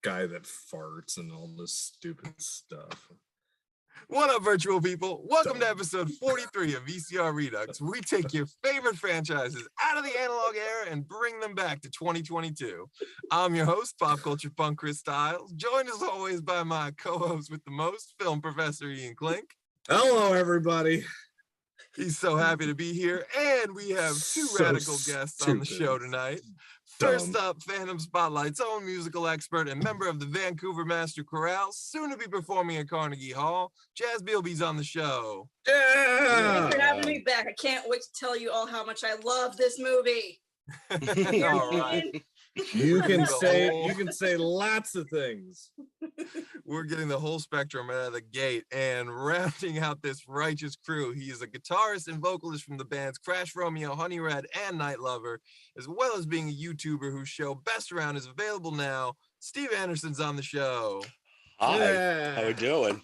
Guy that farts and all this stupid stuff. What up, virtual people? Welcome to episode 43 of VCR Redux, where we take your favorite franchises out of the analog era and bring them back to 2022. I'm your host, pop culture punk Chris Stiles, joined as always by my co-host with the most, film professor Ian Klink. Hello, everybody. He's so happy to be here, and we have two radical guests on the show tonight. First up, Fandom Spotlite's own musical expert and member of the Vancouver Master Chorale, soon to be performing at Carnegie Hall. Jaz Bielby's on the show. Yeah! Thanks for having me back. I can't wait to tell you all how much I love this movie. All right. You can The say lots of things. We're getting the whole spectrum out of the gate, and rounding out this righteous crew, he is a guitarist and vocalist from the bands Crash Romeo, Honey Red, and Night Lover, as well as being a YouTuber whose show Best Around is available now. Steve Anderson's on the show. Hi, Yeah. how we doing?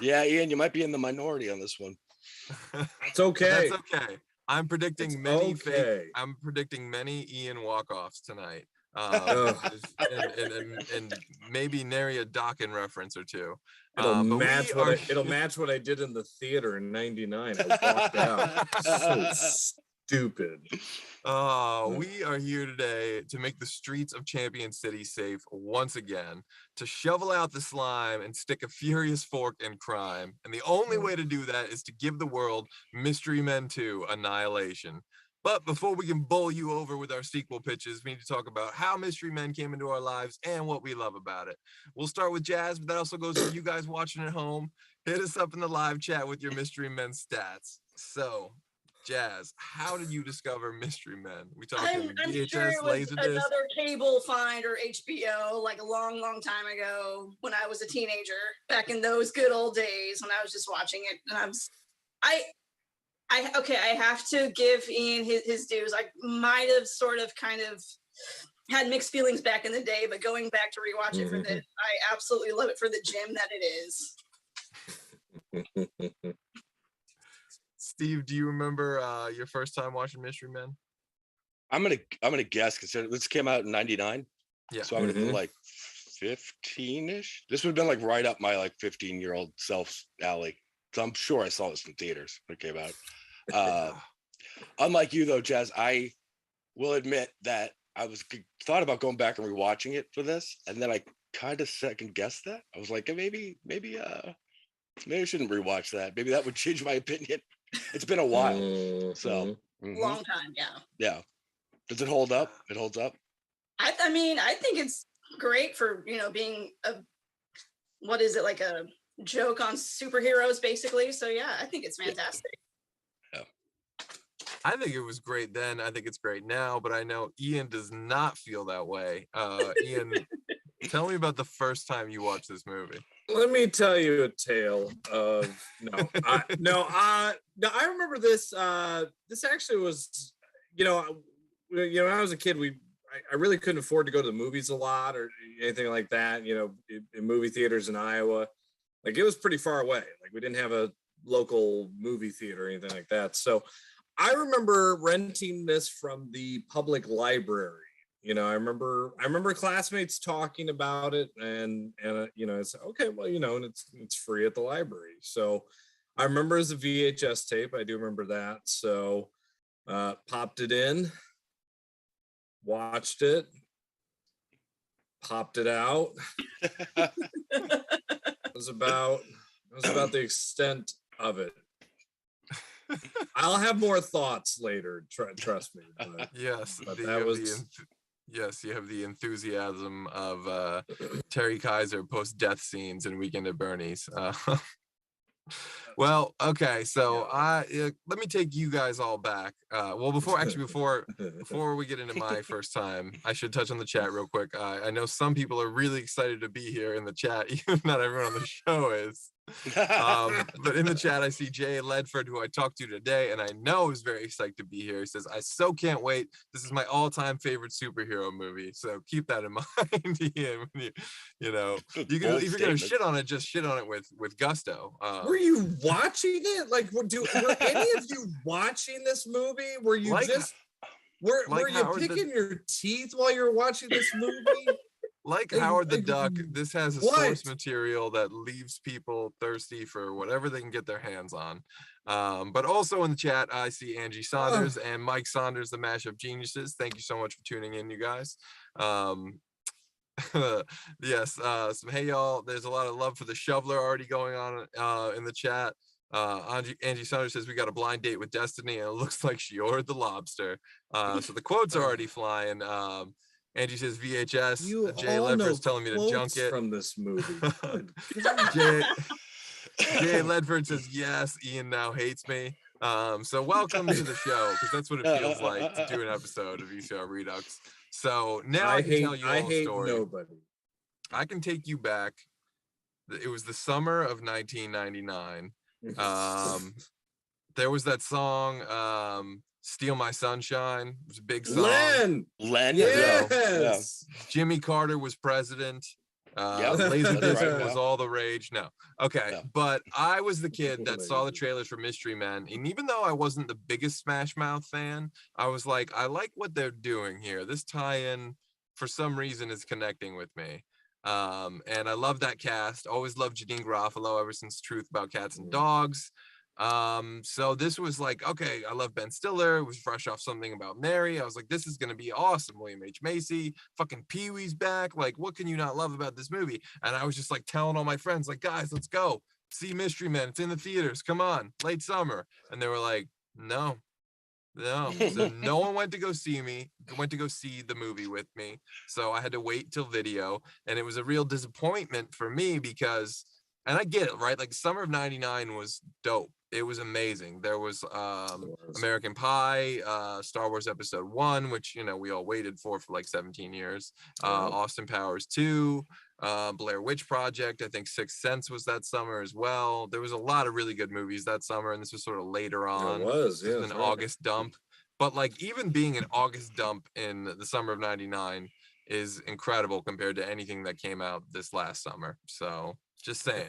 Yeah, Ian, you might be in the minority on this one. It's okay. That's okay. I'm predicting It's many okay. I'm predicting many Ian walk-offs tonight. Ugh. And maybe nary a Dawkins reference or two. It'll but match we are- it'll match what I did in the theater in '99. I walked out. So stupid. We are here today to make the streets of Champion City safe once again, to shovel out the slime and stick a furious fork in crime. And the only way to do that is to give the world Mystery Men 2: Annihilation. But before we can bowl you over with our sequel pitches, we need to talk about how Mystery Men came into our lives and what we love about it. We'll start with Jazz, but that also goes to you guys watching at home. Hit us up in the live chat with your Mystery Men stats. So, Jazz, how did you discover Mystery Men? We talking I'm VHS, sure it was Laserdisc? another cable find or HBO like a long, long time ago when I was a teenager, back in those good old days when I was just watching it. And I have to give Ian his dues. I might have sort of kind of had mixed feelings back in the day, but going back to rewatch it for this, I absolutely love it for the gem that it is. Steve, do you remember your first time watching Mystery Men? I'm gonna guess because this came out in '99. Yeah. So I'm gonna be like 15-ish. This would have been like right up my like 15-year-old self's alley. So I'm sure I saw this in theaters when it came out. Unlike you though, Jazz, I will admit that I thought about going back and rewatching it for this, and then I kind of second guessed that. I was like, maybe I shouldn't rewatch that. Maybe that would change my opinion. It's been a while, so Long time, yeah. Yeah. Does it hold up? It holds up. I mean, I think it's great for being what is it, like a joke on superheroes, basically. So yeah, I think it's fantastic. I think it was great then. I think it's great now, but I know Ian does not feel that way. Ian, tell me about the first time you watched this movie. Let me tell you a tale of I remember this. This actually was, when I was a kid, I really couldn't afford to go to the movies a lot or anything like that. In movie theaters in Iowa, like it was pretty far away. Like we didn't have a local movie theater or anything like that. So I remember renting this from the public library. I remember classmates talking about it, and it's okay, well, and it's free at the library. So I remember as a VHS tape. I do remember that. So popped it in, watched it, popped it out. It was about the extent of it. I'll have more thoughts later. Trust me. But, yes, but that was. Yes, you have the enthusiasm of Terry Kaiser post-death scenes in Weekend at Bernie's. Well, okay, so let me take you guys all back. Before we get into my first time, I should touch on the chat real quick. I know some people are really excited to be here in the chat, even not everyone on the show is. But in the chat, I see Jay Ledford, who I talked to today, and I know is very excited to be here. He says, "I so can't wait. This is my all-time favorite superhero movie." So keep that in mind. Ian, if you're gonna shit on it, just shit on it with gusto. Were you watching it? Like, were any of you watching this movie? Were you were you picking your teeth while you were watching this movie? Like Howard the Duck, this has a source material that leaves people thirsty for whatever they can get their hands on. But also in the chat, I see Angie Saunders and Mike Saunders, the Mashup Geniuses. Thank you so much for tuning in, you guys. Yes, hey y'all, there's a lot of love for the shoveler already going on in the chat. Angie Saunders says we got a blind date with Destiny and it looks like she ordered the lobster. So the quotes are already flying. Angie says VHS. Jay Ledford's telling me to junk it from this movie. Jay Ledford says yes. Ian now hates me. So welcome to the show, because that's what it feels like to do an episode of VCR Redux. So now I can tell you all the story. Nobody. I can take you back. It was the summer of 1999. There was that song, Steal My Sunshine. It was a big song. Len, yes. Jimmy Carter was president. Yep, Laserdisc was all the rage. No. Okay. Yeah. But I was the kid that saw the trailers for Mystery Men. And even though I wasn't the biggest Smash Mouth fan, I was like, I like what they're doing here. This tie-in, for some reason, is connecting with me. And I love that cast. Always loved Janine Garofalo ever since Truth About Cats and Dogs. So this was like, okay, I love Ben Stiller. It was fresh off Something About Mary. I was like, this is gonna be awesome. William H. Macy, fucking Pee-wee's back. Like, what can you not love about this movie? And I was just like telling all my friends, like, guys, let's go see Mystery Men. It's in the theaters. Come on, late summer. And they were like, no. So no one went to go see the movie with me. So I had to wait till video, and it was a real disappointment for me because, and I get it, right? Like summer of '99 was dope. It was amazing. There was American Pie, Star Wars Episode 1, which, you know, we all waited for like 17 years. Austin Powers 2, Blair Witch Project. I think Sixth Sense was that summer as well. There was a lot of really good movies that summer, and this was sort of later on. It was an August dump. But like even being an August dump in the summer of '99 is incredible compared to anything that came out this last summer. So just saying.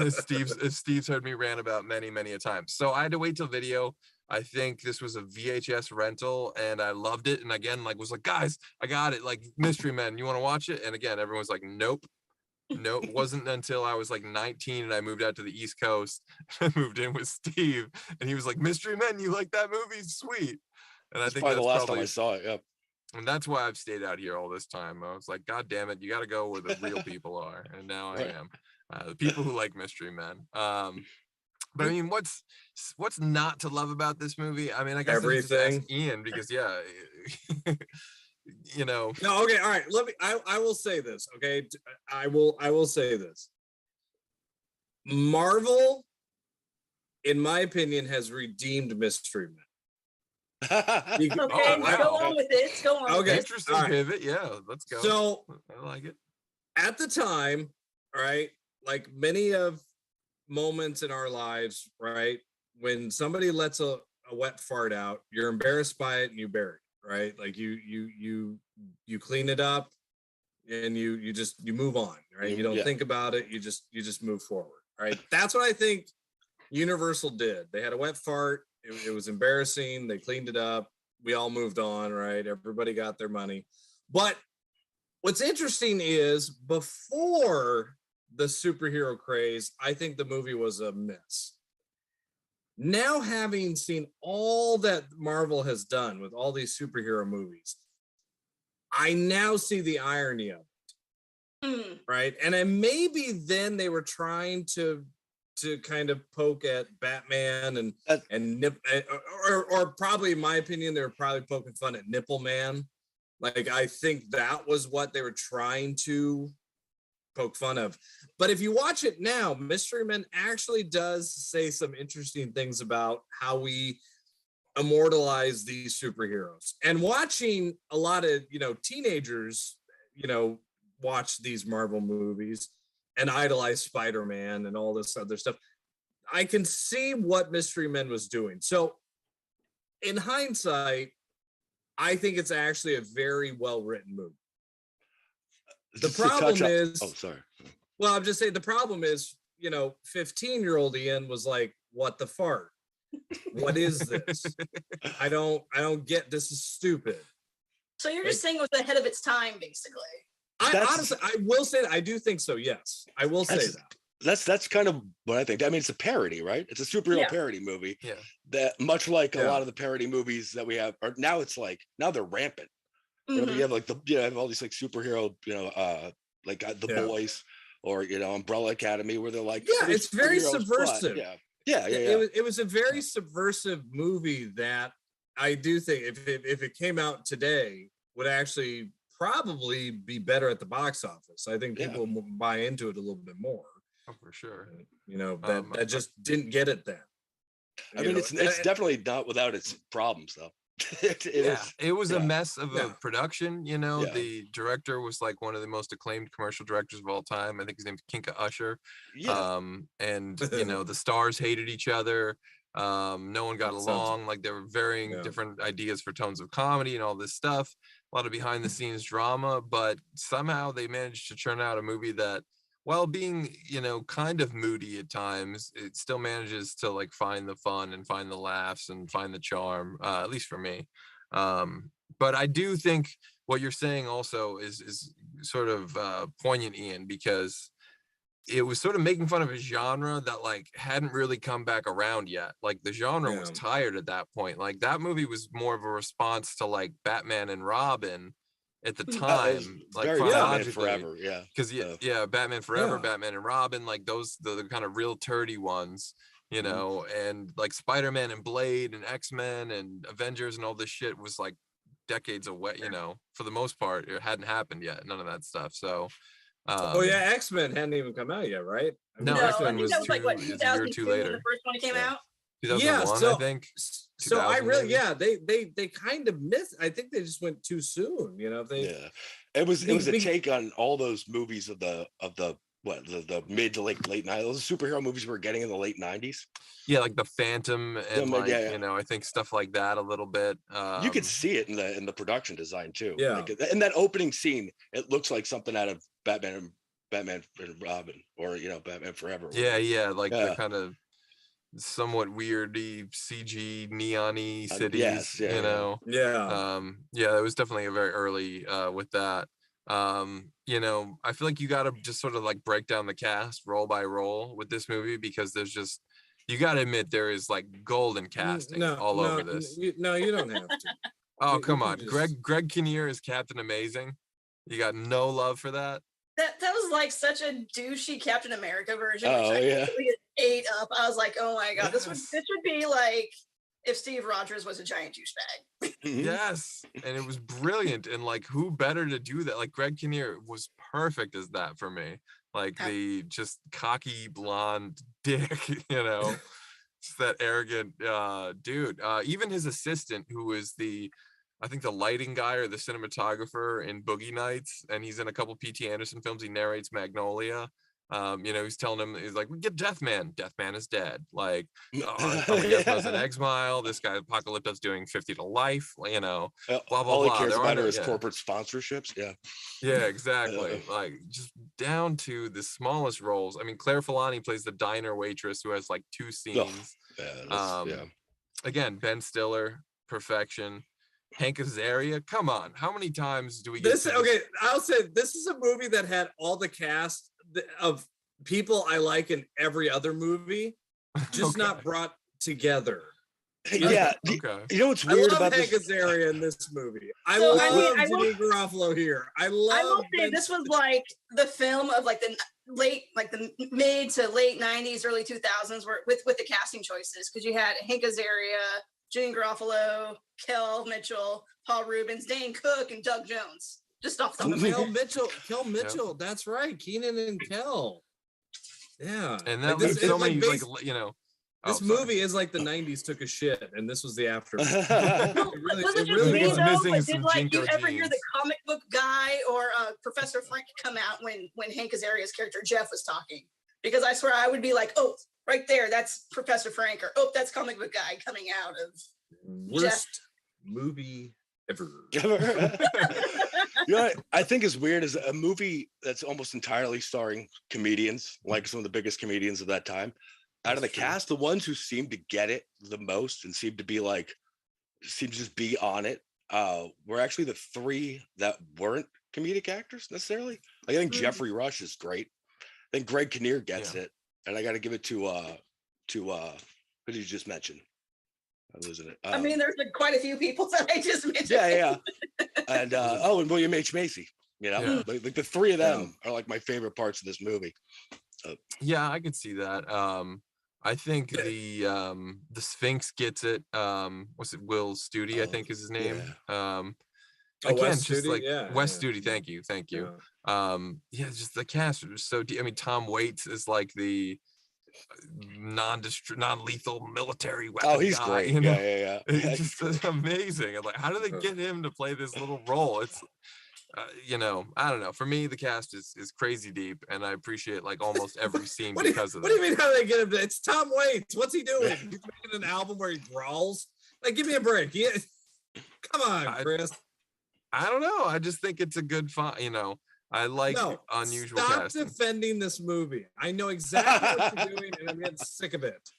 Steve's heard me rant about many a time. So I had to wait till video. I think this was a VHS rental, and I loved it. And again, like was like, guys, I got it. Like Mystery Men, you want to watch it? And again, everyone's like, nope. It wasn't until I was like 19 and I moved out to the East Coast. I moved in with Steve, and he was like, Mystery Men, you like that movie? Sweet. And I think probably the last time I saw it. Yep. And that's why I've stayed out here all this time. I was like, God damn it, you got to go where the real people are. And now I am. The people who like Mystery Men. But I mean, what's not to love about this movie? I mean, I guess everything. Ask Ian, because yeah, you know. No, okay, all right. I will say this. Okay, I will say this. Marvel, in my opinion, has redeemed Mystery Men. Okay, go on with it. Go on. Okay, interesting pivot. Yeah, let's go. So I like it. At the time, right, like many of moments in our lives, right, when somebody lets a wet fart out, you're embarrassed by it and you bury it, right? Like you clean it up and you move on, right? You don't think about it. You just move forward, right? That's what I think Universal did. They had a wet fart. It was embarrassing. They cleaned it up. We all moved on, right? Everybody got their money. But what's interesting is before the superhero craze, I think the movie was a miss. Now, having seen all that Marvel has done with all these superhero movies, I now see the irony of it, right? And maybe then they were trying to kind of poke at Batman or probably, in my opinion, they were probably poking fun at Nipple Man. Like, I think that was what they were trying to poke fun of. But if you watch it now, Mystery Men actually does say some interesting things about how we immortalize these superheroes. And watching a lot of, teenagers, watch these Marvel movies and idolize Spider-Man and all this other stuff, I can see what Mystery Men was doing. So in hindsight, I think it's actually a very well-written movie. The problem is, well, I'm just saying the problem is, 15-year-old Ian was like, what the fart? What is this? I don't get, this is stupid. So you're just saying it was ahead of its time, basically. Honestly, I will say that I do think so. Yes, I will say that. That's kind of what I think. I mean, it's a parody, right? It's a superhero parody movie. Yeah. That much like a lot of the parody movies that we have, or now it's like, now they're rampant. You have like have all these like superhero, like The Boys or Umbrella Academy, where they're like, it's very subversive. Yeah. It was a very subversive movie that I do think if it came out today would actually probably be better at the box office. I think people will buy into it a little bit more. Oh, for sure. That just didn't get it then. I mean, it's definitely not without its problems, though. It was a mess of Yeah. a production. You know, Yeah. the director was like one of the most acclaimed commercial directors of all time. I think his name's Kinka Usher. Yeah. And you know, the stars hated each other. No one got along. Like there were varying different ideas for tones of comedy and all this stuff. A lot of behind the scenes drama, but somehow they managed to churn out a movie that, while being, you know, kind of moody at times, it still manages to like find the fun and find the laughs and find the charm, at least for me. But I do think what you're saying also is sort of poignant, Ian, because it was sort of making fun of a genre that like hadn't really come back around yet. Like the genre was tired at that point. Like that movie was more of a response to like Batman and Robin at the time, like Batman Forever, because Batman Forever, Batman and Robin, like those the kind of real turdy ones, you know, and like Spider-Man and Blade and X-Men and Avengers and all this shit was like decades away, you know, for the most part. It hadn't happened yet, none of that stuff. So X-Men hadn't even come out yet, right? No, X-Men was like what, 2002 when the first one came out. 2001, I think. So I really, they kind of missed. I think they just went too soon. You know, it was a take on all those movies of the mid to late 90s, those superhero movies we were getting in the late 90s. Yeah, like the Phantom and you know, I think stuff like that a little bit. You could see it in the production design too. Yeah, like, in that opening scene, it looks like something out of Batman and Robin, or you know, Batman Forever. Like the kind of somewhat weirdy CG neon-y cities, you know. It was definitely a very early with that. You know, I feel like you got to just sort of like break down the cast roll by roll with this movie, because there's just, you got to admit there is like golden casting all over this. You don't have to. Oh, come on. Greg Kinnear is Captain Amazing. You got no love for that? That was like such a douchey Captain America version. Oh, which I ate up. I was like, oh my god, this would be like if Steve Rogers was a giant douchebag. Yes, and it was brilliant. And like, who better to do that? Like Greg Kinnear was perfect as that for me. Like the just cocky blonde dick, you know, just that arrogant dude. Even his assistant, who is I think the lighting guy or the cinematographer in Boogie Nights, and he's in a couple P.T. Anderson films. He narrates Magnolia. You know, he's telling him, he's like, we get Deathman. Deathman is dead. Like, Deathman's an X-Mile. This guy Apocalypto's doing 50 to life. You know, blah blah all blah. He cares about is corporate sponsorships. Yeah, exactly. Like just down to the smallest roles. I mean, Claire Filani plays the diner waitress who has like 2 scenes. Again, Ben Stiller, perfection. Hank Azaria, come on. How many times do we get I'll say this is a movie that had all the cast of people I like in every other movie, just not brought together. You know what's weird about Hank Azaria in this movie. I love Janine Garofalo here. I will say this was like the film of like the mid to late 90s, early 2000s, where with the casting choices, because you had Hank Azaria, Janine Garofalo, Kel Mitchell, Paul Rubens, Dane Cook, and Doug Jones. Just off the Kel Mitchell. That's right. Keenan and Kel. Yeah. And that was so many, like, you know. This movie is like the 90s took a shit, and this was the aftermath. Did you ever hear the comic book guy or Professor Frank come out when Hank Azaria's character Jeff was talking? Because I swear I would be like, oh, right there, that's Professor Frank, or oh, that's comic book guy coming out of worst Jeff. Movie ever. You know what I think is weird is a movie that's almost entirely starring comedians, like some of the biggest comedians of that time. Out of the cast, the ones who seem to get it the most and seem to just be on it, were actually the 3 that weren't comedic actors necessarily. Like, I think Jeffrey Rush is great. I think Greg Kinnear gets it, and I got to give it to who did you just mention? I'm losing it. I mean, there's been quite a few people that I just mentioned. Yeah. And and William H. Macy. You know, like the 3 of them are like my favorite parts of this movie. Yeah, I could see that. I think the Sphinx gets it. What's it? Will Studi, I think is his name. Again, Wes just Studi? like Wes Studi. Thank you. Just the cast was so deep. I mean, Tom Waits is like the non-lethal military weapon. Oh, he's guy, great. you know? Yeah. It's just amazing. I'm like, how do they get him to play this little role? It's you know, I don't know. For me, the cast is crazy deep, and I appreciate like almost every scene because of that. What do you mean how they get him? It's Tom Waits. What's he doing? He's making an album where he growls. Like, give me a break. Come on, Chris. I don't know. I just think it's a good fun. You know, I like unusual casting. Stop defending this movie. I know exactly what you're doing, and I'm getting sick of it.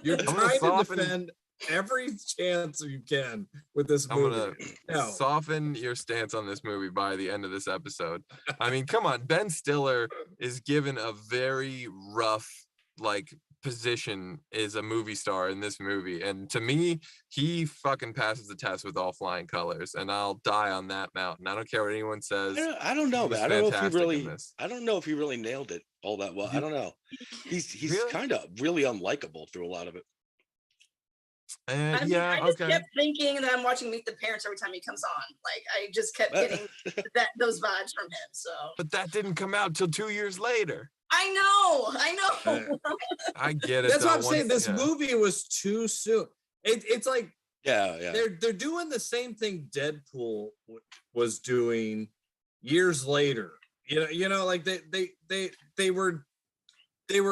You're trying to defend every chance you can with this movie. I'm gonna soften your stance on this movie by the end of this episode. I mean, come on, Ben Stiller is given a very rough like position as a movie star in this movie, and to me, he fucking passes the test with all flying colors, and I'll die on that mountain. I don't care what anyone says. I don't know, man. I don't know if he really nailed it all that well. I don't know. He's really? Kind of really unlikable through a lot of it. I just kept thinking that I'm watching Meet the Parents every time he comes on. Like, I just kept getting those vibes from him. So, but that didn't come out till 2 years later. I know. I get it. That's what I'm saying. This movie was too soon. It's like they're doing the same thing Deadpool was doing years later. You know, like they were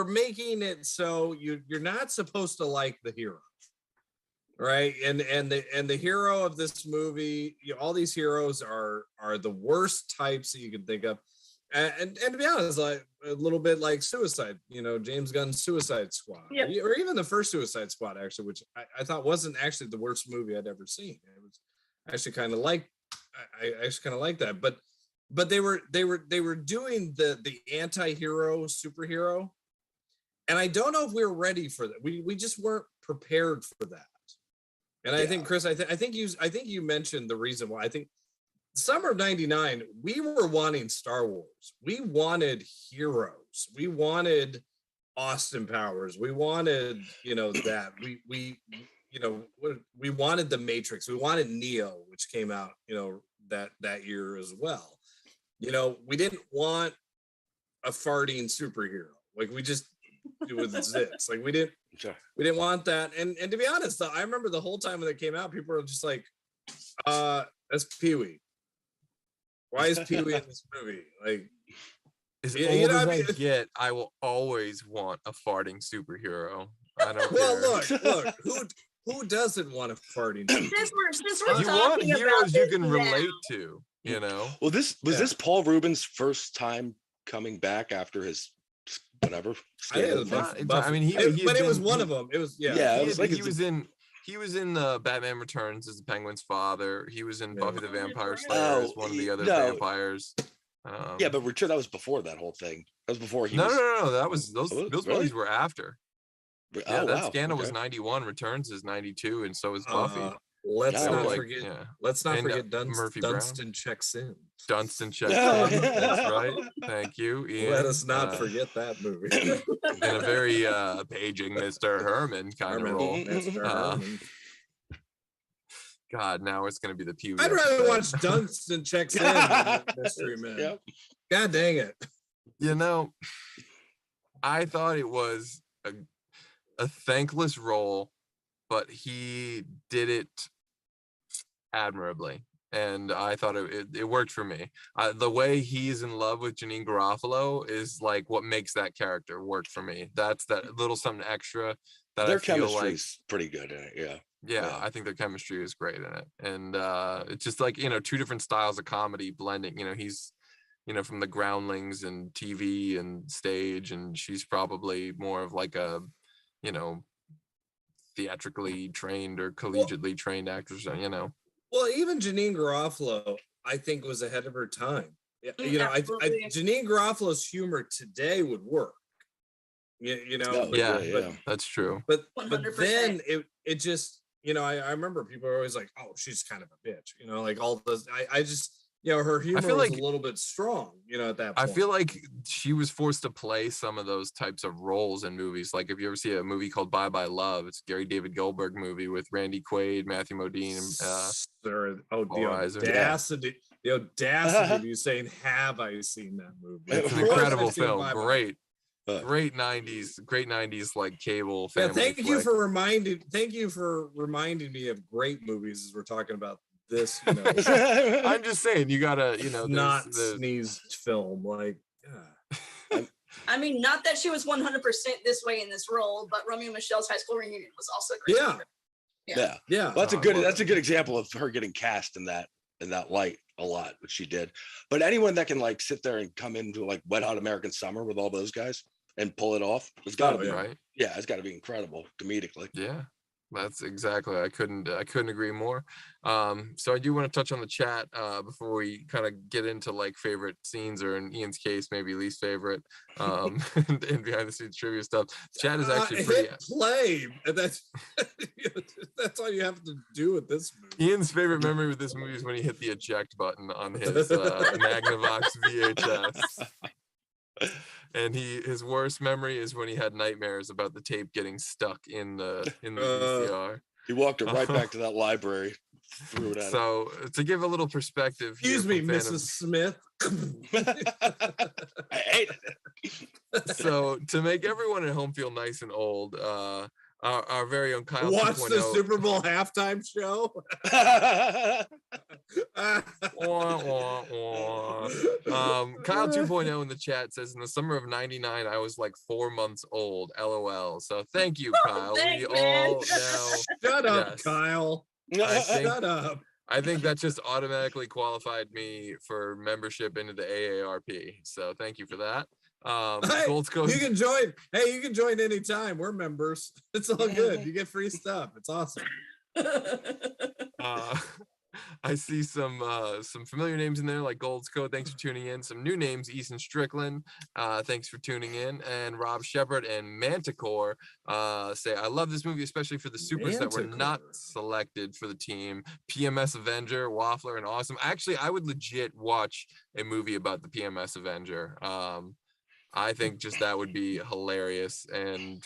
making it so you're not supposed to like the hero. Right, and the hero of this movie, all these heroes are the worst types that you can think of, and to be honest, like a little bit like Suicide, James Gunn's Suicide Squad, or even the first Suicide Squad, actually, which I thought wasn't actually the worst movie I'd ever seen. It was actually kind of like that, but they were doing the anti-hero superhero, and I don't know if we were ready for that. We just weren't prepared for that. And I think, Chris, I think you mentioned the reason why. I think summer of '99, we were wanting Star Wars. We wanted heroes. We wanted Austin Powers. We wanted, that. We wanted the Matrix. We wanted Neo, which came out, that year as well. We didn't want a farting superhero. Like, we just do with zits. Like, we didn't want that. And to be honest, though, I remember the whole time when it came out, people were just like, that's Pee-wee. Why is Pee-wee in this movie? Like, as old as I get, I will always want a farting superhero. I don't care. Well, look, who doesn't want a farting superhero? Since we're you want heroes you can relate to, Well, this Paul Rubin's first time coming back after his whatever. I mean, it was one of them. It was he was in the Batman Returns as the Penguin's father. He was in Buffy the Vampire Slayer as one of the other vampires. But Richard, that was before that whole thing. That was before he. No. That was those movies were after. Scandal was 91, Returns is 92, and so is Buffy. Let's not forget Dunstan checks in. Dunstan checks in. That's right. Thank you, Ian. Let us not forget that movie. In a very paging Mr. Herman kind of role. God, now it's going to be the Pee-wee. I'd rather watch Dunstan checks in than Mystery Man. Yep. God dang it. I thought it was a thankless role, but he did it admirably, and I thought it worked for me. The way he's in love with Janine Garofalo is like what makes that character work for me. That's that little something extra that their I feel chemistry's pretty good in it. Yeah, I think their chemistry is great in it, and it's just like two different styles of comedy blending. He's from the Groundlings and TV and stage, and she's probably more of like a theatrically trained or collegiately trained actress. Well, even Janine Garofalo, I think, was ahead of her time. Janine Garofalo's humor today would work. That's true. But then it just, I remember people were always like, oh, she's kind of a bitch, like all those. I just, her humor was a little bit strong, at that point. I feel like she was forced to play some of those types of roles in movies. Like if you ever see a movie called Bye Bye Love, it's a Gary David Goldberg movie with Randy Quaid, Matthew Modine, and the audacity of you saying, have I seen that movie? It's an incredible film. Great. Great 90s like cable family. Yeah, thank you for reminding me of great movies as we're talking about this. You know, I'm just saying, you gotta, not sneezed film. Like, I mean, not that she was 100% this way in this role, but Romeo and Michelle's high school reunion was also great. Yeah. Well, that's a good example of her getting cast in that light a lot, which she did. But anyone that can like sit there and come into like Wet Hot American Summer with all those guys and pull it off, it's got to be right. Yeah, it's got to be incredible comedically. Yeah. That's exactly. I couldn't agree more. So I do want to touch on the chat before we kind of get into like favorite scenes, or in Ian's case, maybe least favorite, and behind the scenes trivia stuff. The chat is actually pretty. Hit play. That's all you have to do with this movie. Ian's favorite memory with this movie is when he hit the eject button on his Magnavox VHS. And his worst memory is when he had nightmares about the tape getting stuck in the VCR. He walked it right back to that library, threw it at So to give a little perspective, excuse me, Mrs. Smith. I hated it. So to make everyone at home feel nice and old, our very own Kyle watch 2.0. the Super Bowl halftime show. Kyle 2.0 in the chat says, in the summer of '99, I was like 4 months old. LOL. So thank you, Kyle. Thanks, We all know. Shut up, Kyle. Shut up. I think that just automatically qualified me for membership into the AARP. So thank you for that. Gold's Code. You can join. Hey, you can join anytime. We're members. It's all good. You get free stuff. It's awesome. I see some familiar names in there, like Gold's Code. Thanks for tuning in. Some new names: Easton Strickland. Thanks for tuning in, and Rob Shepard and Manticore say, I love this movie, especially for the supers that were not selected for the team. PMS Avenger, Waffler, and Awesome. Actually, I would legit watch a movie about the PMS Avenger. I think just that would be hilarious and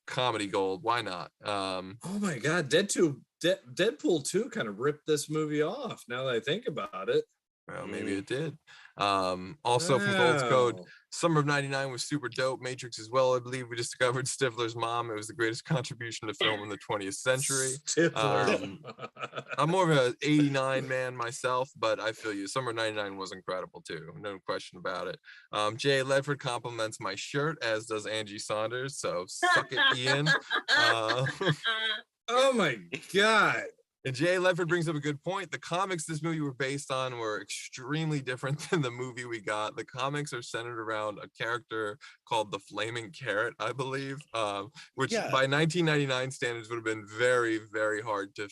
comedy gold. Why not? Oh my God, Deadpool 2 kind of ripped this movie off. Now that I think about it. Well, maybe it did. Also from Gold's Code, summer of '99 was super dope. Matrix as well. I believe we discovered Stifler's mom. It was the greatest contribution to film in the 20th century. I'm more of an '89 man myself, but I feel you. Summer of '99 was incredible too. No question about it. Jay Ledford compliments my shirt, as does Angie Saunders. So suck it, Ian. Oh my God. And Jay Ledford brings up a good point. The comics this movie were based on were extremely different than the movie we got. The comics are centered around a character called the Flaming Carrot, I believe, which by 1999 standards would have been very, very hard to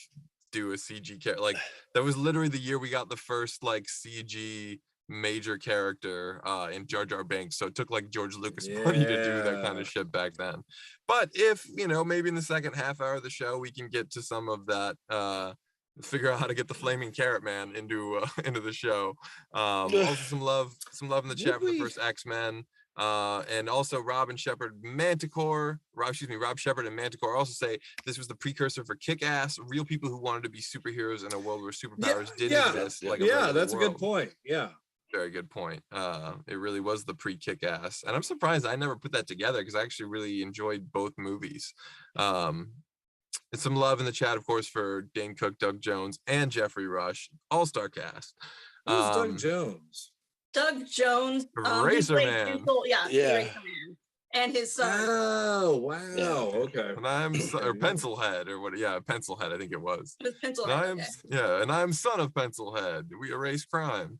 do a CG character. Like, that was literally the year we got the first like CG major character in Jar Jar Binks, so it took like George Lucas money to do that kind of shit back then. But if maybe in the second half hour of the show we can get to some of that, figure out how to get the Flaming Carrot Man into the show. Also some love in the chat for the first X-Men. And also Rob Shepard and Manticore also say this was the precursor for Kick-Ass, real people who wanted to be superheroes in a world where superpowers didn't exist. That's a good point. Yeah. Very good point. It really was the pre-Kick-Ass, and I'm surprised I never put that together because I actually really enjoyed both movies. And some love in the chat, of course, for Dane Cook, Doug Jones, and Jeffrey Rush, all-star cast. Who's Doug Jones? Doug Jones, Eraser Man. Eraser Man, and his son. Oh wow, okay. And I'm or Pencilhead or what? Yeah, Pencilhead, I think it was. It was Pencilhead. And I'm son of Pencilhead. We erase crime.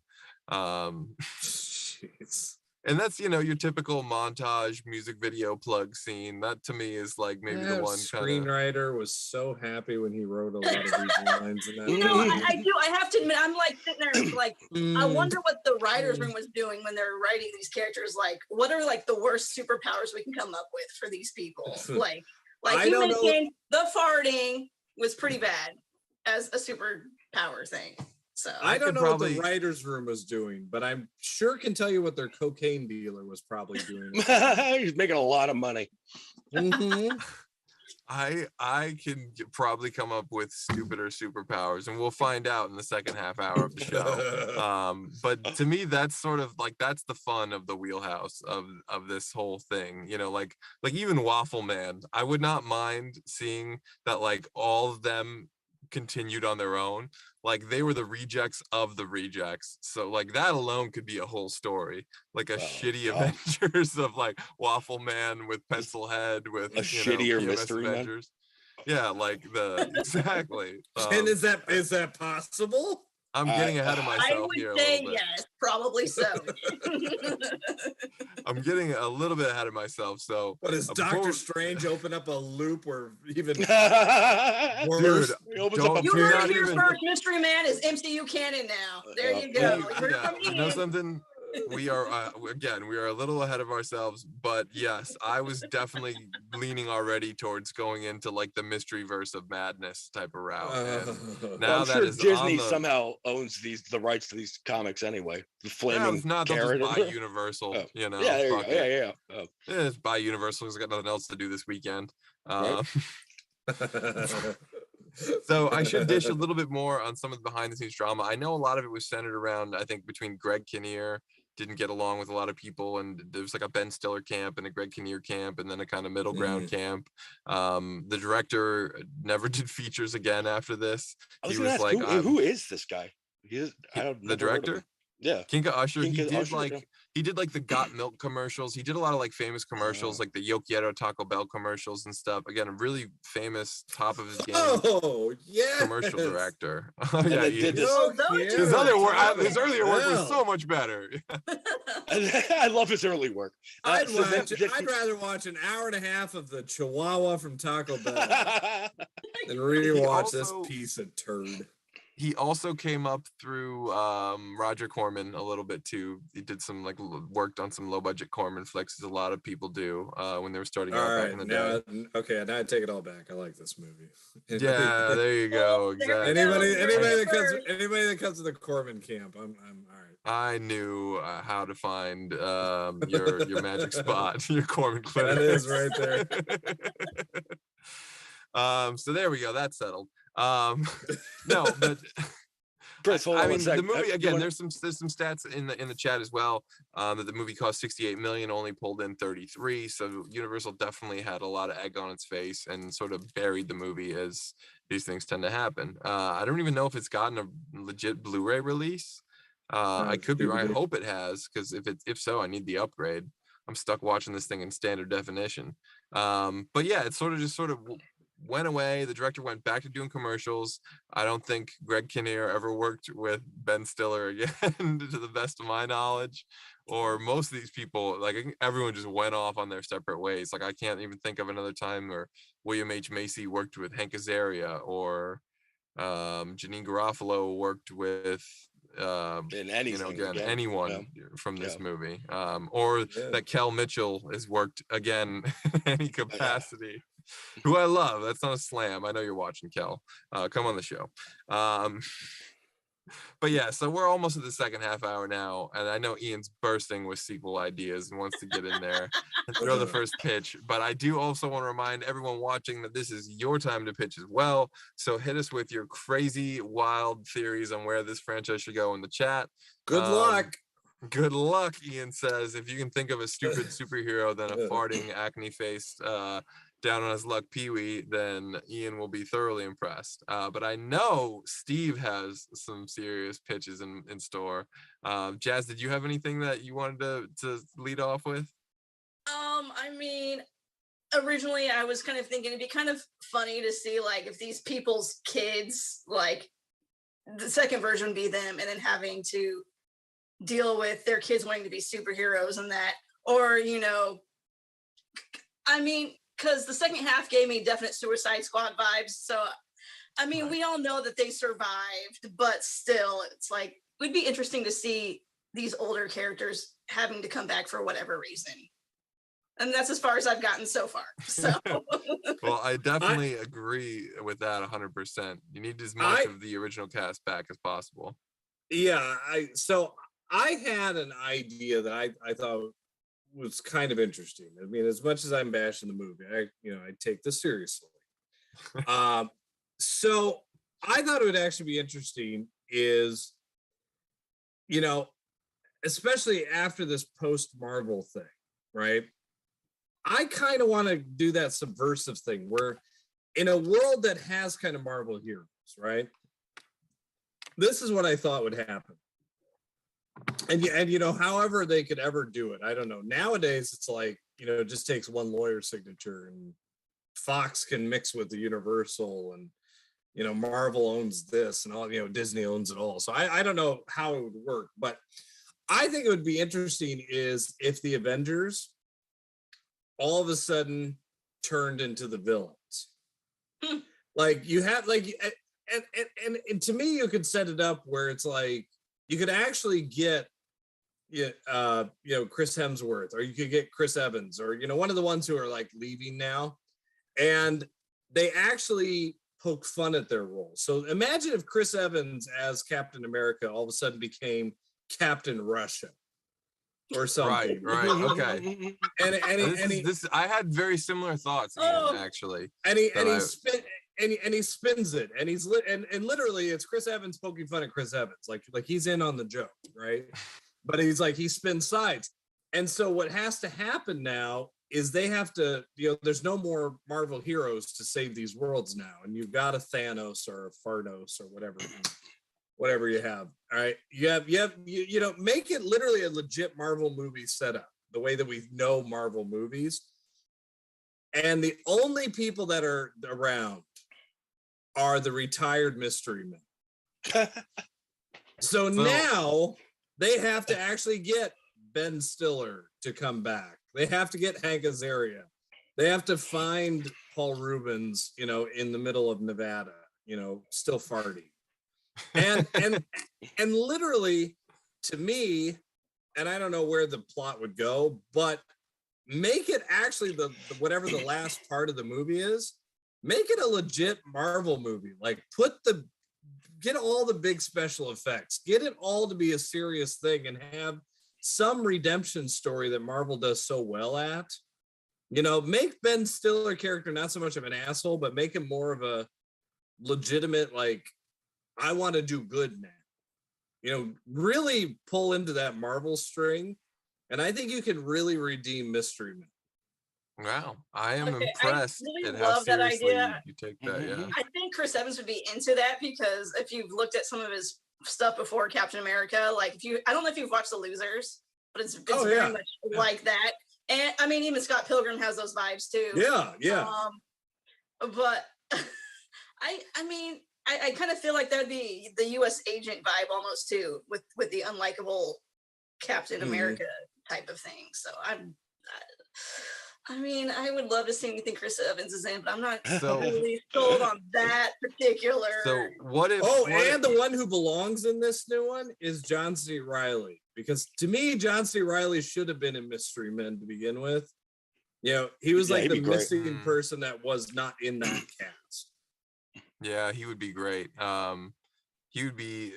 Jeez. And that's your typical montage music video plug scene. That to me is like maybe the one screenwriter was so happy when he wrote a lot of these lines in that. I do. I have to admit, I'm like sitting there like, I wonder what the writers' room was doing when they're writing these characters. Like, what are like the worst superpowers we can come up with for these people? Like you mentioned, the farting was pretty bad as a superpower thing. So I don't know what the writer's room was doing, but I'm sure can tell you what their cocaine dealer was probably doing. He's making a lot of money. I can probably come up with stupider superpowers, and we'll find out in the second half hour of the show. But to me, that's sort of like that's the fun of the wheelhouse of this whole thing. You know, like even Waffle Man, I would not mind seeing that like all of them continued on their own. Like they were the rejects of the rejects, so like that alone could be a whole story, like a shitty Avengers of like Waffle Man with Pencil Head with a shittier PMS Mystery Avengers. Yeah, like exactly. And is that possible? I'm getting ahead of I myself would here a say little bit. yes, probably so. I'm getting a little bit ahead of myself. So What does Doctor Strange open up a loop or even dude, worse? You heard it here first. Mystery Man is MCU canon now. There you go. You know something? We are again, we are a little ahead of ourselves, but yes, I was definitely leaning already towards going into like the mystery verse of madness type of route. And now I'm that sure is Disney somehow owns the rights to these comics anyway. The flaming not carrot. They'll just buy Universal, you know. Yeah, there you go. Yeah. Oh. Yeah, just buy Universal because I got nothing else to do this weekend. Right. So I should dish a little bit more on some of the behind the scenes drama. I know a lot of it was centered around, I think, between Greg Kinnear didn't get along with a lot of people, and there was like a Ben Stiller camp and a Greg Kinnear camp, and then a kind of middle ground camp. The director never did features again after this. He was like, who is this guy? The director? Yeah, Kinka Usher. He did like the Got Milk commercials. He did a lot of like famous commercials, like the Yokiero Taco Bell commercials and stuff. Again, a really famous, top of his game. Oh yeah, commercial director. Yeah, his earlier work was so much better. I love his early work. I'd rather watch an hour and a half of the Chihuahua from Taco Bell than rewatch this piece of turd. He also came up through Roger Corman a little bit too. He did some worked on some low budget Corman flicks, as a lot of people do when they were starting out back in the day. Okay, now I take it all back. I like this movie. Yeah, there you go. Exactly. Anybody that comes to the Corman camp, I'm all right. I knew how to find your magic spot, your Corman clinic. That is right there. So there we go. That's settled. No, but Chris, I mean the movie again. There's some stats in the chat as well. That the movie cost $68 million, only pulled in 33. So Universal definitely had a lot of egg on its face and sort of buried the movie, as these things tend to happen. I don't even know if it's gotten a legit Blu-ray release. I could be wrong. I hope it has, because if so, I need the upgrade. I'm stuck watching this thing in standard definition. But yeah, it sort of went away. The director went back to doing commercials. I don't think Greg Kinnear ever worked with Ben Stiller again, to the best of my knowledge. Or most of these people, like everyone just went off on their separate ways. Like I can't even think of another time where William H. Macy worked with Hank Azaria, or Janine Garofalo worked with anyone from this movie, or that Kel Mitchell has worked again in any capacity. Who I love. That's not a slam. I know you're watching, Kel. Come on the show. But yeah, so we're almost at the second half hour now, and I know Ian's bursting with sequel ideas and wants to get in there and throw the first pitch. But I do also want to remind everyone watching that this is your time to pitch as well. So hit us with your crazy, wild theories on where this franchise should go in the chat. Good luck. Good luck, Ian says. If you can think of a stupid superhero than a farting, acne-faced, down on his luck Pee-wee, then Ian will be thoroughly impressed. But I know Steve has some serious pitches in store. Jaz, did you have anything that you wanted to lead off with? I mean, originally I was kind of thinking it'd be kind of funny to see like if these people's kids, like the second version would be them, and then having to deal with their kids wanting to be superheroes and that, or I mean, because the second half gave me definite Suicide Squad vibes. So, I mean, we all know that they survived, but still, it's like, it would be interesting to see these older characters having to come back for whatever reason. And that's as far as I've gotten so far. So, well, I definitely agree with that 100%. You need as much of the original cast back as possible. Yeah, I had an idea that I thought was kind of interesting. I mean, as much as I'm bashing the movie, I take this seriously. So I thought it would actually be interesting is, especially after this post-Marvel thing, right? I kind of want to do that subversive thing where in a world that has kind of Marvel heroes, right? This is what I thought would happen. And however they could ever do it, I don't know. Nowadays, it's like, it just takes one lawyer signature and Fox can mix with the Universal and, Marvel owns this and all, Disney owns it all. So I don't know how it would work, but I think it would be interesting is if the Avengers all of a sudden turned into the villains. Like you have and to me, you could set it up where it's like, you could actually get, Chris Hemsworth, or you could get Chris Evans, or, one of the ones who are like leaving now. And they actually poke fun at their role. So imagine if Chris Evans as Captain America all of a sudden became Captain Russia or something. Right. Okay. This I had very similar thoughts, Ian, actually. And he spins it, and he's and literally it's Chris Evans poking fun at Chris Evans, like he's in on the joke, right? But he's like, he spins sides. And so what has to happen now is they have to, there's no more Marvel heroes to save these worlds now. And you've got a Thanos or a Farnos or whatever you have. All right. You have, make it literally a legit Marvel movie setup, the way that we know Marvel movies. And the only people that are around are the retired mystery men. So now they have to actually get Ben Stiller to come back. They have to get Hank Azaria. They have to find Paul Rubens, in the middle of Nevada, still farting. And literally, to me, and I don't know where the plot would go, but make it actually the whatever the last part of the movie is, make it a legit Marvel movie. Like get all the big special effects, get it all to be a serious thing, and have some redemption story that Marvel does so well at. Make Ben Stiller character not so much of an asshole, but make him more of a legitimate, like, I want to do good now. Really pull into that Marvel string. And I think you can really redeem Mystery Men. Wow, I am impressed. I really love that idea. You take that, yeah. I think Chris Evans would be into that because if you've looked at some of his stuff before Captain America, like I don't know if you've watched The Losers, but it's very much like that. And I mean, even Scott Pilgrim has those vibes too. Yeah. But I kind of feel like that'd be the U.S. agent vibe almost too, with the unlikable Captain America type of thing. So I would love to see anything Chris Evans is in, but I'm not really sold on that particular. So what if? And the one who belongs in this new one is John C. Reilly, because to me, John C. Reilly should have been in Mystery Men to begin with. He was like the missing person that was not in that cast. Yeah, he would be great. He would be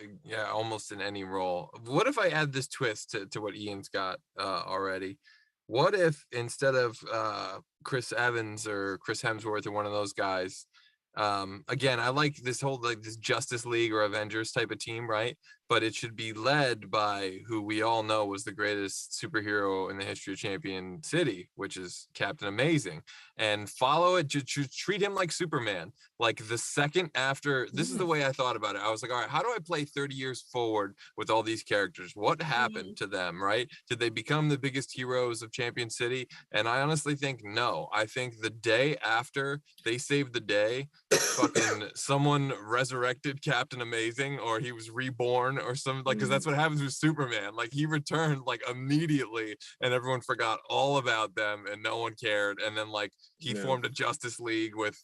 almost in any role. What if I add this twist to what Ian's got already? What if instead of Chris Evans or Chris Hemsworth or one of those guys, again, I like this whole this Justice League or Avengers type of team, right? But it should be led by who we all know was the greatest superhero in the history of Champion City, which is Captain Amazing, and follow it. Treat him like Superman. Like the second after, this is the way I thought about it. I was like, all right, how do I play 30 years forward with all these characters? What happened to them, right? Did they become the biggest heroes of Champion City? And I honestly think no. I think the day after they saved the day, fucking someone resurrected Captain Amazing, or he was reborn or something, like, because that's what happens with Superman. Like he returned like immediately and everyone forgot all about them and no one cared. And then like he formed a Justice League with,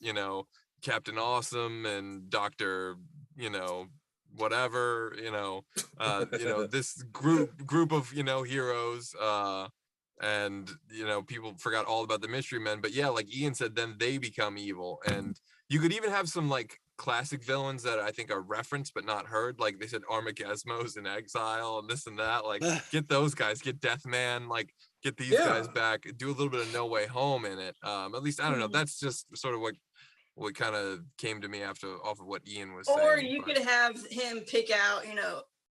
Captain Awesome and Dr. Whatever, this group of, heroes, and people forgot all about the Mystery Men. But yeah, like Ian said, then they become evil. And you could even have some like classic villains that I think are referenced but not heard, like they said Armageddon's in Exile and this and that. Like get those guys, get Deathman, like get these guys back, do a little bit of No Way Home in it. At least I don't know, that's just sort of what what kind of came to me off of what Ian was Or saying. you could have him pick out,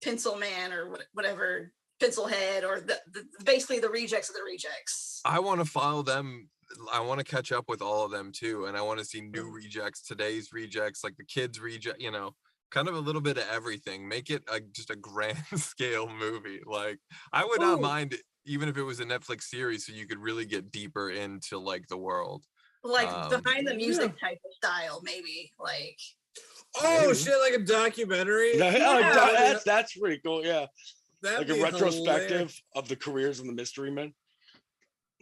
Pencil Man or whatever, Pencil Head, or the basically the rejects of the rejects. I want to follow them. I want to catch up with all of them too, and I want to see new rejects, today's rejects, like the kids reject, kind of a little bit of everything. Make it just a grand scale movie. Like I would not mind even if it was a Netflix series, so you could really get deeper into like the world, like behind the music type of style, maybe like. Oh shit! Like a documentary. That's pretty cool. Yeah, that'd like a retrospective of the careers of the Mystery Men.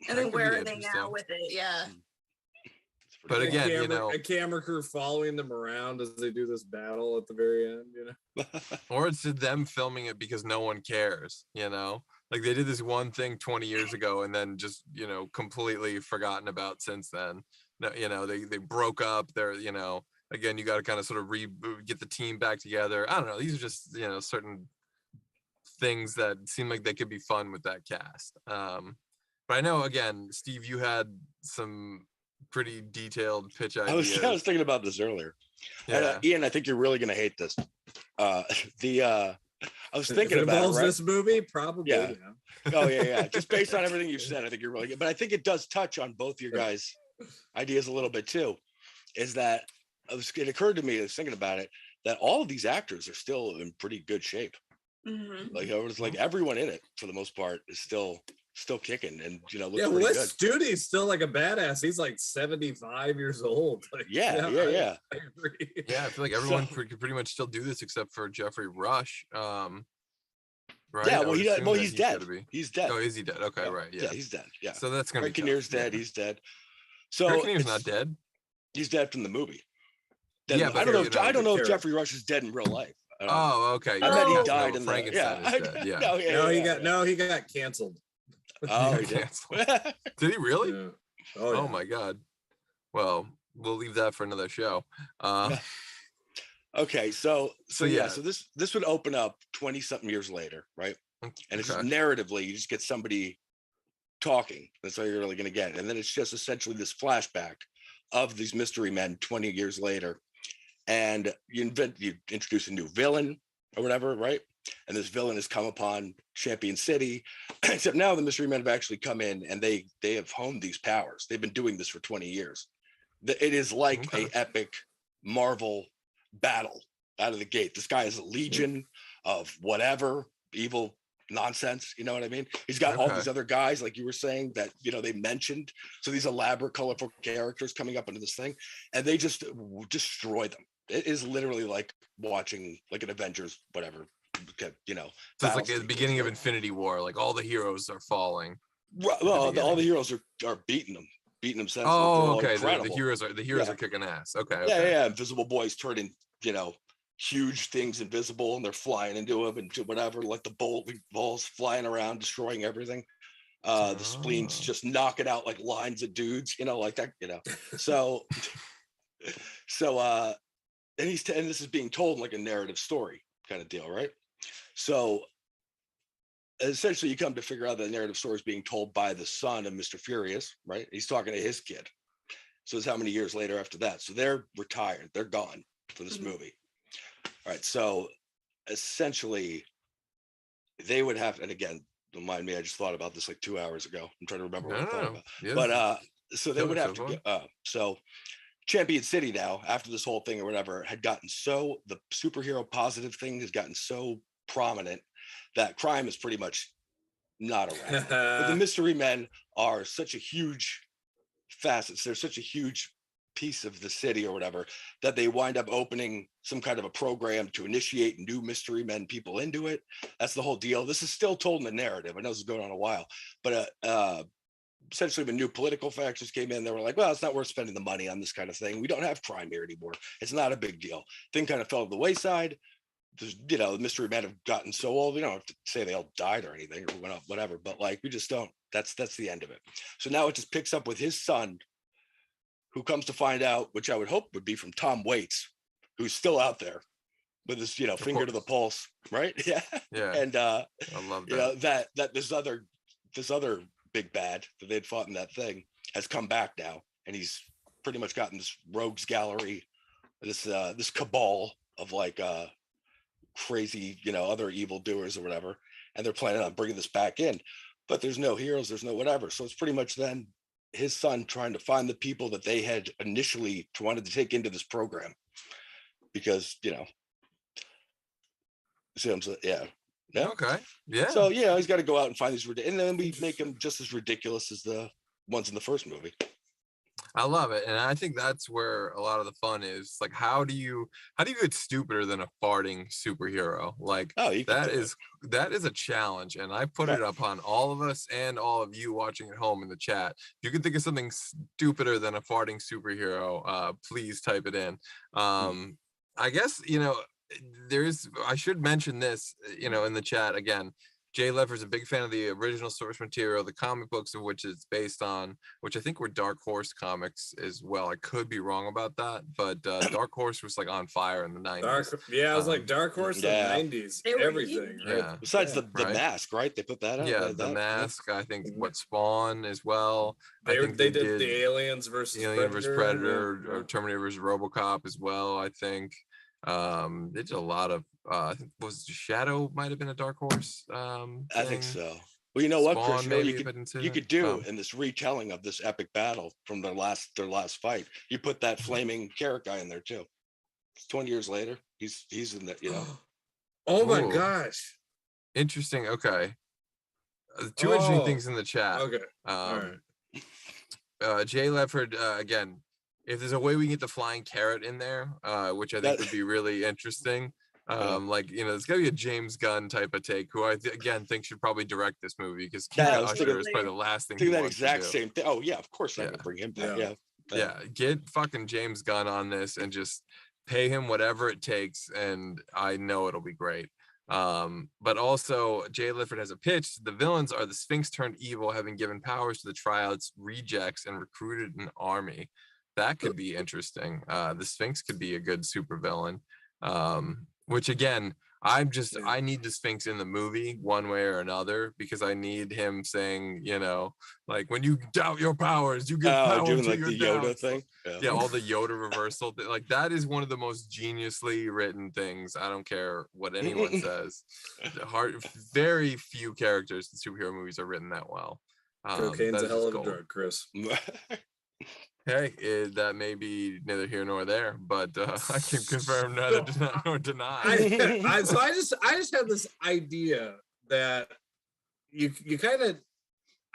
And then where are they now with it? Yeah. But again, a camera crew following them around as they do this battle at the very end, or it's them filming it because no one cares, like they did this one thing 20 years ago and then just, completely forgotten about since then. They broke up. They're, again, you got to kind of sort of get the team back together. I don't know. These are just, certain things that seem like they could be fun with that cast. But I know, again, Steve, you had some pretty detailed pitch ideas. I was thinking about this earlier. Yeah. And, Ian, I think you're really going to hate this. I was thinking about involves it, right? this movie, probably. Yeah. Oh yeah. Just based on everything you said, I think you're really good. But I think it does touch on both your guys' ideas a little bit too. Is that it occurred to me, I was thinking about it, that all of these actors are still in pretty good shape. Mm-hmm. Like it was like everyone in it for the most part is still kicking and looks yeah, pretty Wes good. Studi's still like a badass. He's like 75 years old. Like, yeah. I agree. Yeah, I feel like everyone could pretty much still do this except for Jeffrey Rush. Right? Yeah, well, he's dead. He's dead. Oh, is he dead? Okay, right. Yeah, he's dead. Yeah. So that's gonna be Kinnear's dead. He's dead. So Kinnear's not dead. He's dead from the movie. Yeah, I don't know if Jeffrey Rush is dead in real life. Oh, okay. I meant he died in Frankenstein is dead. Yeah. He got canceled. Oh, he did. Did he really? Yeah. Oh my God. Well, we'll leave that for another show. Okay, so this would open up 20 something years later, right? And it's just narratively, you just get somebody talking. That's all you're really going to get. And then it's just essentially this flashback of these mystery men 20 years later. And you introduce a new villain or whatever, right? And this villain has come upon Champion City, except now the mystery men have actually come in and they have honed these powers. They've been doing this for 20 years. It is like a epic Marvel battle out of the gate. This guy is a legion of whatever evil nonsense, you know what I mean? He's got all these other guys, like you were saying, that they mentioned. So these elaborate, colorful characters coming up into this thing, and they just destroy them. It is literally like watching like an Avengers, whatever. So it's like at the beginning of Infinity War, like all the heroes are falling. Well, all the heroes are beating them senseless. Oh, okay. The heroes are kicking ass. Okay. Yeah. Invisible Boys turning, huge things invisible, and they're flying into them and whatever, like the balls flying around, destroying everything. The spleens just knocking out like lines of dudes, like that, So and this is being told like a narrative story kind of deal, right? So essentially you come to figure out that the narrative story is being told by the son of Mr. Furious, right? He's talking to his kid. So it's how many years later after that? So they're retired. They're gone for this movie. All right. So essentially they would have, and again, don't mind me, I just thought about this like 2 hours ago. I'm trying to remember what I thought about. Yeah. But so they would have to so Champion City now, after this whole thing or whatever, had gotten the superhero positive thing has gotten so prominent that crime is pretty much not around. But the mystery men are such a huge facets. They're such a huge piece of the city or whatever that they wind up opening some kind of a program to initiate new mystery men people into it. That's the whole deal. This is still told in the narrative. I know this is going on a while, but essentially when new political factions came in, they were like, well, it's not worth spending the money on this kind of thing. We don't have crime here anymore. It's not a big deal. Thing kind of fell to the wayside. The mystery men have gotten so old. We don't have to say they all died or anything or went up, whatever, but like, we just don't, that's the end of it. So now it just picks up with his son, who comes to find out, which I would hope would be from Tom Waits, who's still out there with his, finger to the pulse. Right. Yeah. Yeah. And I love that. That this other big bad that they'd fought in that thing has come back now, and he's pretty much got in this rogues gallery, this cabal of like crazy, other evildoers or whatever, and they're planning on bringing this back in, but there's no heroes, there's no whatever. So it's pretty much then his son trying to find the people that they had initially wanted to take into this program, because yeah. Okay. Yeah. So he's got to go out and find these, and then we make them just as ridiculous as the ones in the first movie. I love it, and I think that's where a lot of the fun is. Like, how do you get stupider than a farting superhero? Like, that is a challenge, and I put it up on all of us and all of you watching at home in the chat. If you can think of something stupider than a farting superhero, please type it in. I guess I should mention this, in the chat again. Jay Leffer's a big fan of the original source material, the comic books of which it's based on, which I think were Dark Horse comics as well. I could be wrong about that, but Dark Horse was like on fire in the 90s. I was like Dark Horse in the 90s, everything. Right? Yeah. Besides the mask, right? They put that out. Yeah, the mask. I think Spawn as well. They did the Aliens versus Predator, or Terminator versus RoboCop as well, I think. They did a lot of I think Shadow might have been a Dark Horse I think so. Well, you know what, Chris, you could do in this retelling of this epic battle from their last fight, you put that flaming carrot guy in there too. 20 years later, he's in that, Oh my gosh, interesting. Okay, two interesting things in the chat. Okay, all right. Jay Lefford, again, if there's a way we can get the flying carrot in there, which I think would be really interesting. There's gotta be a James Gunn type of take, who I again think should probably direct this movie, because King Usher is probably the last thing. That exact same thing. Oh yeah, of course I'm gonna bring him back. Yeah, get fucking James Gunn on this and just pay him whatever it takes, and I know it'll be great. But also Jay Lifford has a pitch. The villains are the Sphinx turned evil, having given powers to the Triads rejects and recruited an army. That could be interesting. The Sphinx could be a good supervillain. Which again, I need the Sphinx in the movie one way or another, because I need him saying, like, when you doubt your powers, you get power doing to like your the Yoda doubts. thing. Yeah, all the Yoda reversal. Like, that is one of the most geniusly written things. I don't care what anyone says. Very few characters in superhero movies are written that well. Cocaine's a hell of a drug, Chris. Hey, that may be neither here nor there, but I can confirm neither nor deny. I just have this idea that you kind of,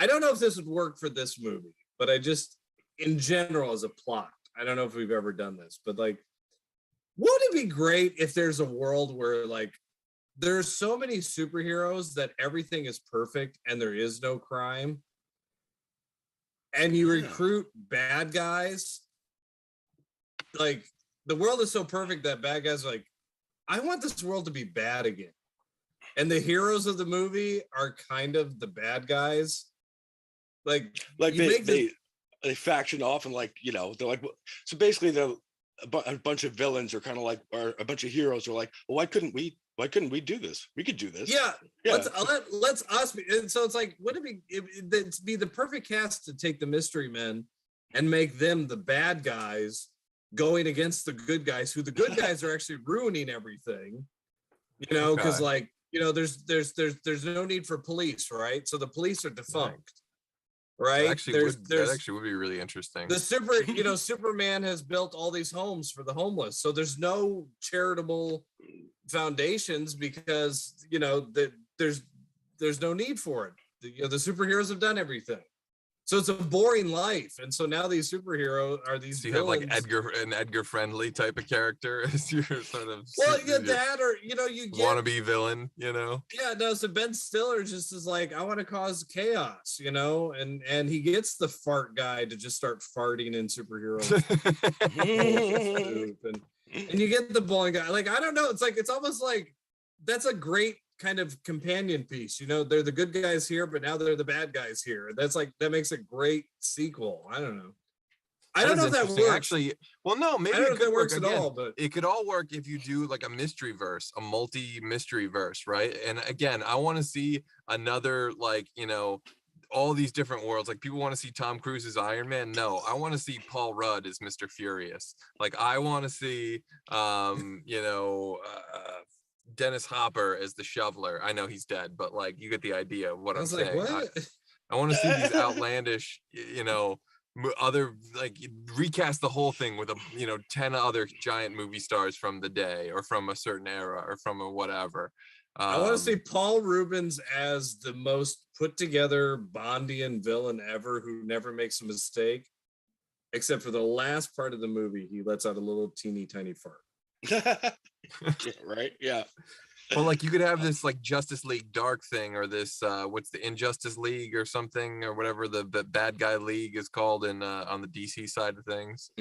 I don't know if this would work for this movie, but I just, in general, as a plot, I don't know if we've ever done this, but like, wouldn't it be great if there's a world where like there's so many superheroes that everything is perfect and there is no crime? And you recruit bad guys. Like, the world is so perfect that bad guys are like, I want this world to be bad again. And the heroes of the movie are kind of the bad guys. Like they faction off, and like, they're like, so basically a bunch of villains are kind of like, or a bunch of heroes are like, well, why couldn't we do this? We could do this. Yeah. Let's us be. And so it's like, wouldn't it be the perfect cast to take the mystery men and make them the bad guys going against the good guys, who the good guys are actually ruining everything, because like, there's no need for police, right? So the police are defunct. Right. That actually would be really interesting. The Superman has built all these homes for the homeless. So there's no charitable foundations, because there's no need for it. The superheroes have done everything. So it's a boring life, and so now these superheroes are these. So you villains. have like an Edgar Friendly type of character as your sort of. Well, you get that, or you get wannabe villain, Yeah, no. So Ben Stiller just is like, I want to cause chaos, and he gets the fart guy to just start farting in superhero. and you get the bowling guy. Like, I don't know. It's almost like that's a great kind of companion piece. They're the good guys here, but now they're the bad guys here. That's like, that makes a great sequel. I don't know. I don't know if that works. Actually, well, no, maybe it could work at all, but it could all work if you do like a mystery verse, a multi-mystery verse, right? And again, I want to see another, like, all these different worlds. Like people want to see Tom Cruise as Iron Man. No, I want to see Paul Rudd as Mr. Furious. Like I want to see, Dennis Hopper as the shoveler. I know he's dead, but like you get the idea of what I'm saying. What? I want to see these outlandish, other like recast the whole thing with 10 other giant movie stars from the day or from a certain era or from a whatever. I want to see Paul Rubens as the most put together Bondian villain ever who never makes a mistake, except for the last part of the movie. He lets out a little teeny tiny fart. Right? Yeah. Well, like you could have this like Justice League Dark thing, or this what's the Injustice League or something, or whatever the bad guy league is called in on the DC side of things.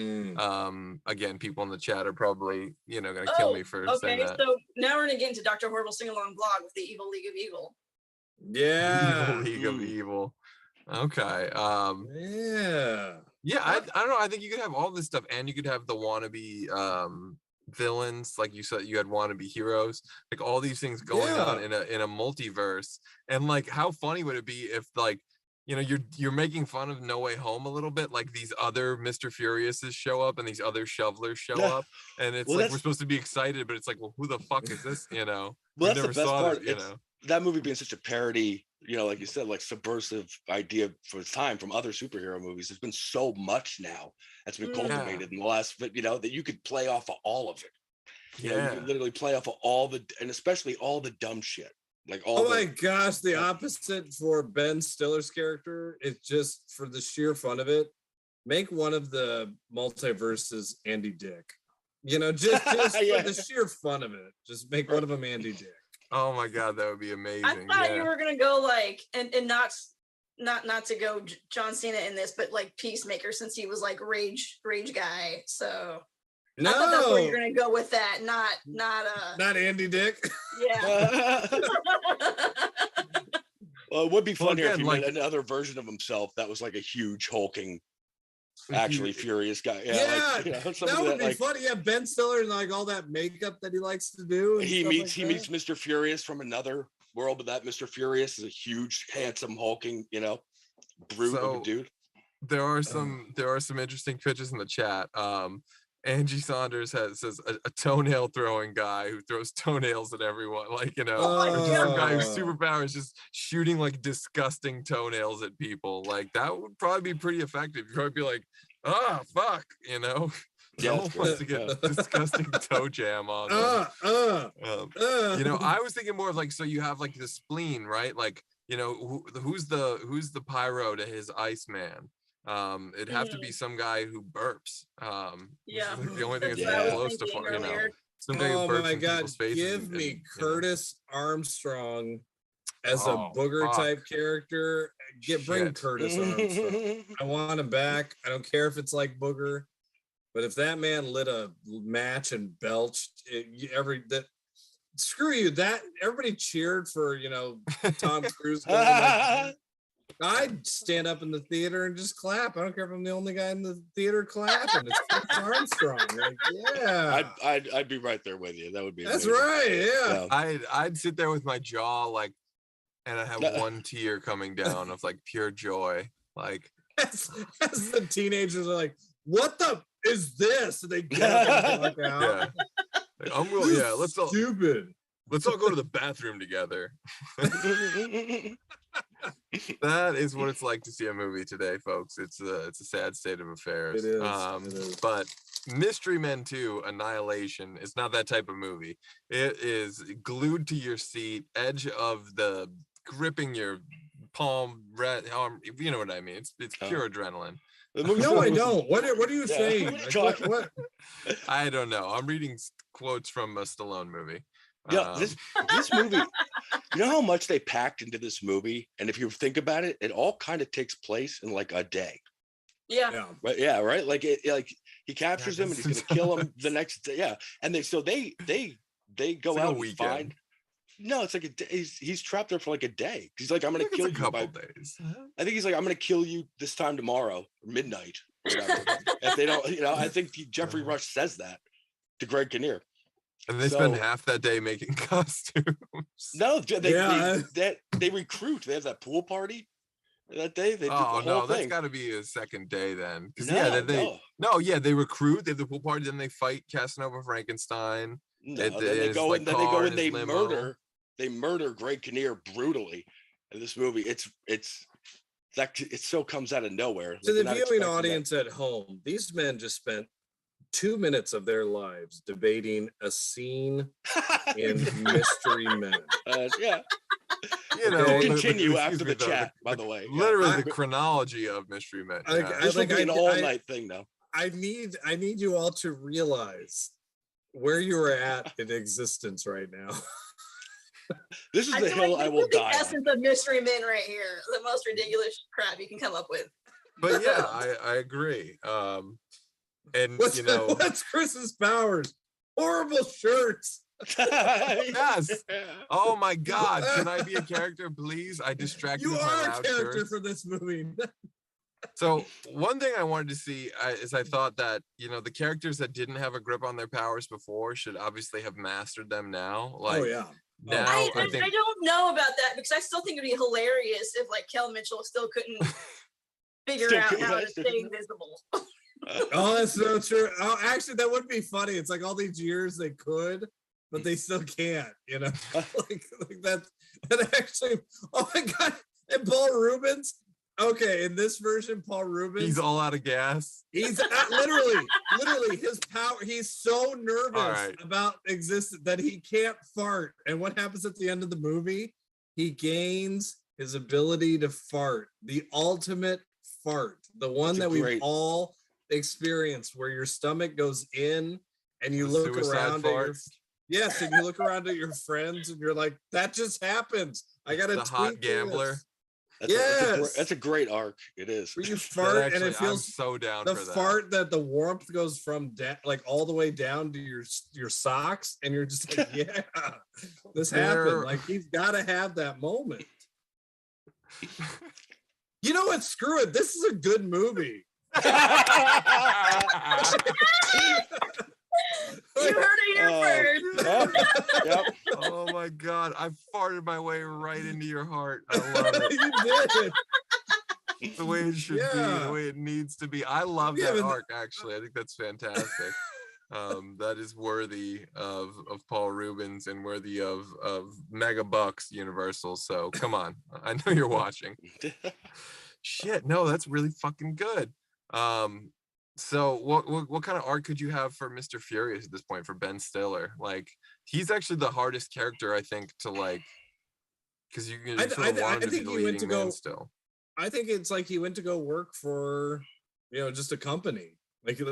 Again, people in the chat are probably gonna kill me for saying that. So now we're gonna get into Dr. Horrible sing along blog with the Evil League of Evil. Yeah. Evil League of Evil. Okay. Yeah. I don't know. I think you could have all this stuff, and you could have the wannabe villains, like you said, you had wannabe heroes, like all these things going on in a multiverse. And like how funny would it be if like you're making fun of No Way Home a little bit, like these other Mr. Furiouses show up and these other shovelers show up, and it's like we're supposed to be excited, but it's like, well, who the fuck is this? Well, that's the best part. That movie being such a parody, like you said, like subversive idea for its time from other superhero movies. There's been so much now that's been cultivated in the last, that you could play off of all of it. You could literally play off of and especially all the dumb shit. Like all. Oh my gosh, the opposite for Ben Stiller's character. It's just for the sheer fun of it. Make one of the multiverses Andy Dick. Just for the sheer fun of it. Just make one of them Andy Dick. Oh my god, that would be amazing. I thought you were gonna go like and not to go John Cena in this, but like Peacemaker, since he was like rage guy. So no, I thought that's where you're gonna go with that, not Andy Dick. Yeah. Well, it would be fun here if he made another version of himself that was like a huge hulking, actually furious guy. That would be funny. Yeah, Ben Stiller and like all that makeup that he likes to do. He meets Mr. Furious from another world, but that Mr. Furious is a huge, handsome, hulking, brute of a dude. There are some interesting pitches in the chat. Angie Saunders says a toenail throwing guy who throws toenails at everyone, like some guy whose superpower is just shooting like disgusting toenails at people. Like that would probably be pretty effective. You'd probably be like, fuck, no one wants to get disgusting toe jam on them. I was thinking more of like, so you have like the spleen, right? Like who's the pyro to his Iceman? It'd have to be some guy who burps. Like the only thing that's close to some guy who burps my god, give me Curtis Armstrong as a booger type character. Bring Curtis Armstrong. I want him back. I don't care if it's like Booger, but if that man lit a match and belched screw you, that everybody cheered for Tom Cruise. I'd stand up in the theater and just clap. I don't care if I'm the only guy in the theater clapping. It's Curtis Armstrong. Like, I'd be right there with you. That would be. That's amazing. right. Yeah. I'd sit there with my jaw like, and I have one tear coming down of like pure joy. Like as the teenagers are like, "What the is this?" And they get up and walk out. Like, let's all stupid. Let's all go to the bathroom together. That is what it's like to see a movie today, folks. It's a sad state of affairs. It is. But Mystery Men 2 Annihilation is not that type of movie. It is glued to your seat, edge of the gripping your palm, you know what I mean. It's pure adrenaline. No, I don't. What are you saying? What? I don't know. I'm reading quotes from a Stallone movie. Yeah, this movie, you know how much they packed into this movie? And if you think about it, it all kind of takes place in like a day. Yeah. Right. Yeah. Right. Like he captures him and he's gonna kill him the next day. Yeah. And they go out and find. No, it's like he's trapped there for like a day. He's like, I'm gonna kill you. A couple days. I think he's like, I'm gonna kill you this time tomorrow, or midnight, or whatever. If they don't, I think Jeffrey Rush says that to Greg Kinnear. And they spend half that day making costumes. No, they recruit. They have that pool party That day they did the Oh whole no, that's thing. got to be a second day then. Because they recruit, they have the pool party, then they fight Casanova Frankenstein. No, then they go in. Then they go and they murder. They murder Greg Kinnear brutally in this movie. It so comes out of nowhere. To the viewing audience at home, these men just spent 2 minutes of their lives debating a scene in Mystery Men. Yeah. We'll continue after the chat, by the way. Literally the chronology of Mystery Men. This will be an all-night thing now. I need you all to realize where you are at in existence right now. This is the hill I will die on. The essence of Mystery Men right here. The most ridiculous crap you can come up with. But yeah, I agree. And what's Chris's powers? Horrible shirts. Yes. Oh my God. Can I be a character, please? I distracted. You are a character for this movie. So one thing I wanted to see is I thought that, the characters that didn't have a grip on their powers before should obviously have mastered them now. Like, oh yeah. Now I don't know about that because I still think it'd be hilarious if like Kel Mitchell still couldn't figure out how to stay invisible. Oh, that's so true. Oh, actually, that would be funny. It's like all these years they could, but they still can't. like that. That actually. Oh my God! And Paul Rubens. Okay, in this version, Paul Rubens. He's all out of gas. He's literally his power. He's so nervous about existence that he can't fart. And what happens at the end of the movie? He gains his ability to fart. The ultimate fart. The one that we've all experienced, where your stomach goes in and you look around at yes, and you look around at your friends and you're like, that just happened. I got the hot gambler. That's a great arc. It is. Where you fart and it feels I'm so down the for that. fart that the warmth goes from like all the way down to your socks, and you're just like, yeah, this happened. Like he's got to have that moment. You know what? Screw it. This is a good movie. You heard it here first. Yep. Oh my God. I farted my way right into your heart. I love it. You did. It's the way it should be, the way it needs to be. I love that arc, actually. I think that's fantastic. That is worthy of Paul Rubens and worthy of mega bucks Universal. So come on. I know you're watching. Shit, no, that's really fucking good. So what kind of arc could you have for Mr. Furious at this point for Ben Stiller? Like, he's actually the hardest character, I think, to like, because you sort of want him to be the leading man still. I think it's like he went to go work for, just a company. He's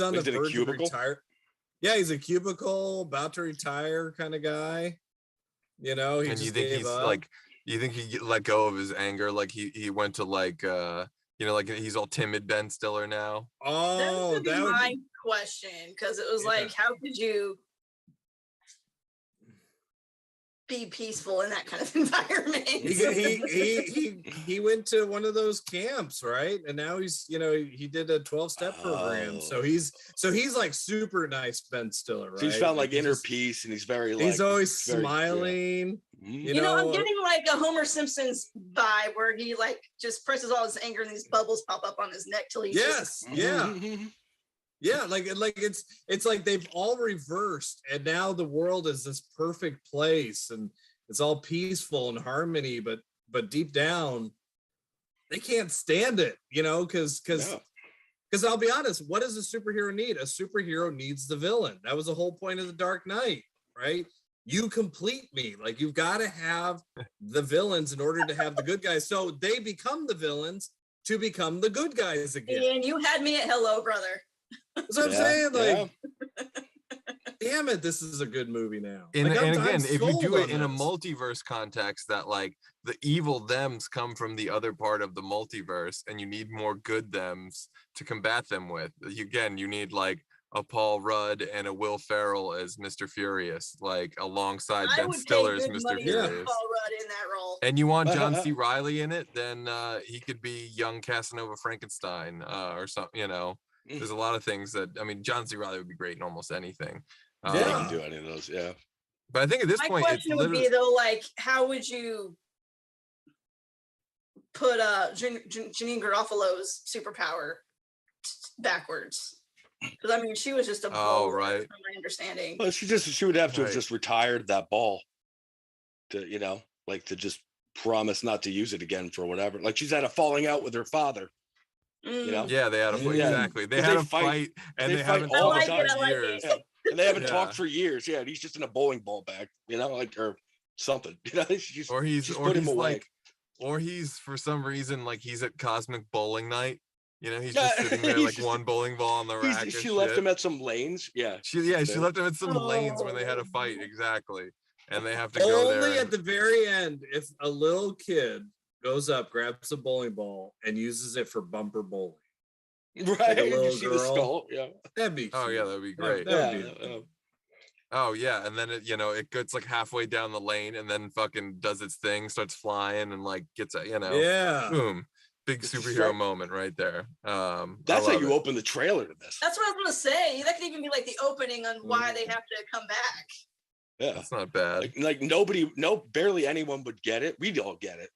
on the verge of retire. Yeah, he's a cubicle, about to retire kind of guy. He and you think he's up. Like, you think he let go of his anger? Like he went to like like he's all timid Ben Stiller now. Oh, that would be my question, because it was like, how could you be peaceful in that kind of environment? He went to one of those camps, right? And now he's he did a 12-step program. So he's like super nice Ben Stiller, right? So he's found like inner peace, and he's very like he's always smiling. I'm getting like a Homer Simpson's vibe where he like just presses all his anger and these bubbles pop up on his neck till he Yeah, like it's like they've all reversed, and now the world is this perfect place, and it's all peaceful and harmony, but deep down, they can't stand it, because I'll be honest, what does a superhero need? A superhero needs the villain. That was the whole point of The Dark Knight, right? You complete me. Like, you've got to have the villains in order to have the good guys. So they become the villains to become the good guys again. And you had me at hello, brother. That's what I'm saying. Like, damn it, this is a good movie now. And again, if you do it in this. a multiverse context, that like the evil thems come from the other part of the multiverse, and you need more good thems to combat them with. Again, you need like a Paul Rudd and a Will Ferrell as Mr. Furious, like alongside Ben Stiller as Mr. Furious. Paul Rudd in that role. And you want John C. Reilly in it, then he could be young Casanova Frankenstein or something. There's a lot of things that, John C. Reilly would be great in almost anything. He can do any of those, yeah. But I think at this point, my question would be though, like, how would you put Janine Garofalo's superpower backwards. Because I mean, she was just a bowler, right. from my understanding. Well, she would have to have just retired that ball to, you know, like to just promise not to use it again for whatever. Like she's had a falling out with her father. You know? Yeah, they had a exactly. They had a fight, and they haven't talked for years. Yeah. And they haven't talked for years. Yeah, and he's just in a bowling ball bag, you know, like or something. You know, she's for some reason like he's at Cosmic Bowling Night. You know, he's just sitting there like one bowling ball on the rack. She left him at some lanes. Yeah. She left him at some lanes when they had a fight. Exactly. And they have to go there. Only at the very end, if a little kid goes up, grabs a bowling ball, and uses it for bumper bowling. Right. Like a little you see girl. the skull. Yeah. That'd be cute. Oh yeah, that'd be great. Oh yeah, and then it gets like halfway down the lane and then fucking does its thing, starts flying and like gets boom. Big superhero moment right there. That's how you open the trailer to this. That's what I was gonna say. That could even be like the opening on why they have to come back. Yeah, that's not bad. Like barely anyone would get it. We'd all get it.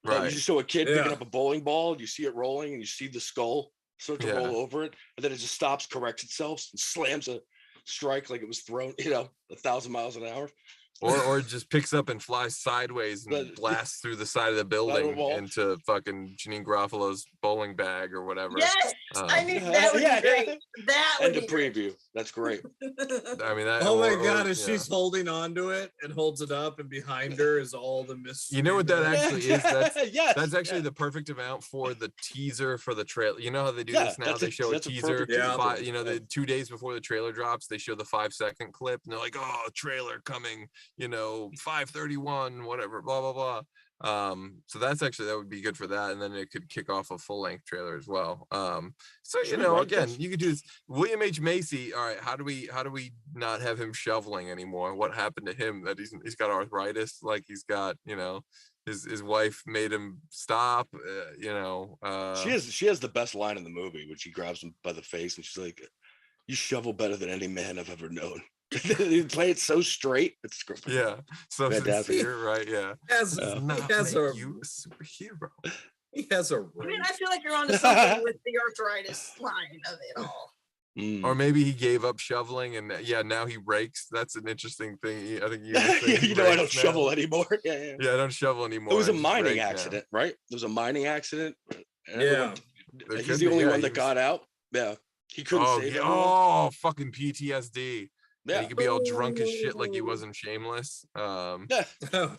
Right. You just show a kid picking up a bowling ball, you see it rolling, and you see the skull start to roll over it, and then it just stops, corrects itself, and slams a strike like it was thrown, 1,000 miles an hour. Or just picks up and flies sideways and blasts through the side of the building into fucking Janine Garofalo's bowling bag or whatever. Yes, I mean that would be great. That would be the preview. That's great. I mean, that. Oh my God! If she's holding onto it and holds it up, and behind her is all the mystery. You know what that actually is? That's actually the perfect amount for the teaser for the trailer. You know how they do this now? They show a teaser. The 2 days before the trailer drops, they show the 5-second clip, and they're like, "Oh, trailer coming." 5:31, whatever, blah blah blah. So that would be good for that, and then it could kick off a full-length trailer as well. Again, you could do this. William H. Macy. All right, how do we not have him shoveling anymore? What happened to him? That he's got arthritis, like he's got his wife made him stop. She has the best line in the movie when she grabs him by the face and she's like, "You shovel better than any man I've ever known." You play it so straight. It's great. Yeah, so sincere, right? Yeah. He has you a superhero. He has a. I mean, I feel like you're onto something with the arthritis line of it all. Or maybe he gave up shoveling and now he rakes. That's an interesting thing. I think I don't shovel anymore. Yeah, I don't shovel anymore. It was a mining accident, right? There was a mining accident. He's the only one that got out. Yeah, he couldn't save everyone. Oh, fucking PTSD. Yeah, he could be all drunk as shit like he wasn't shameless. Oh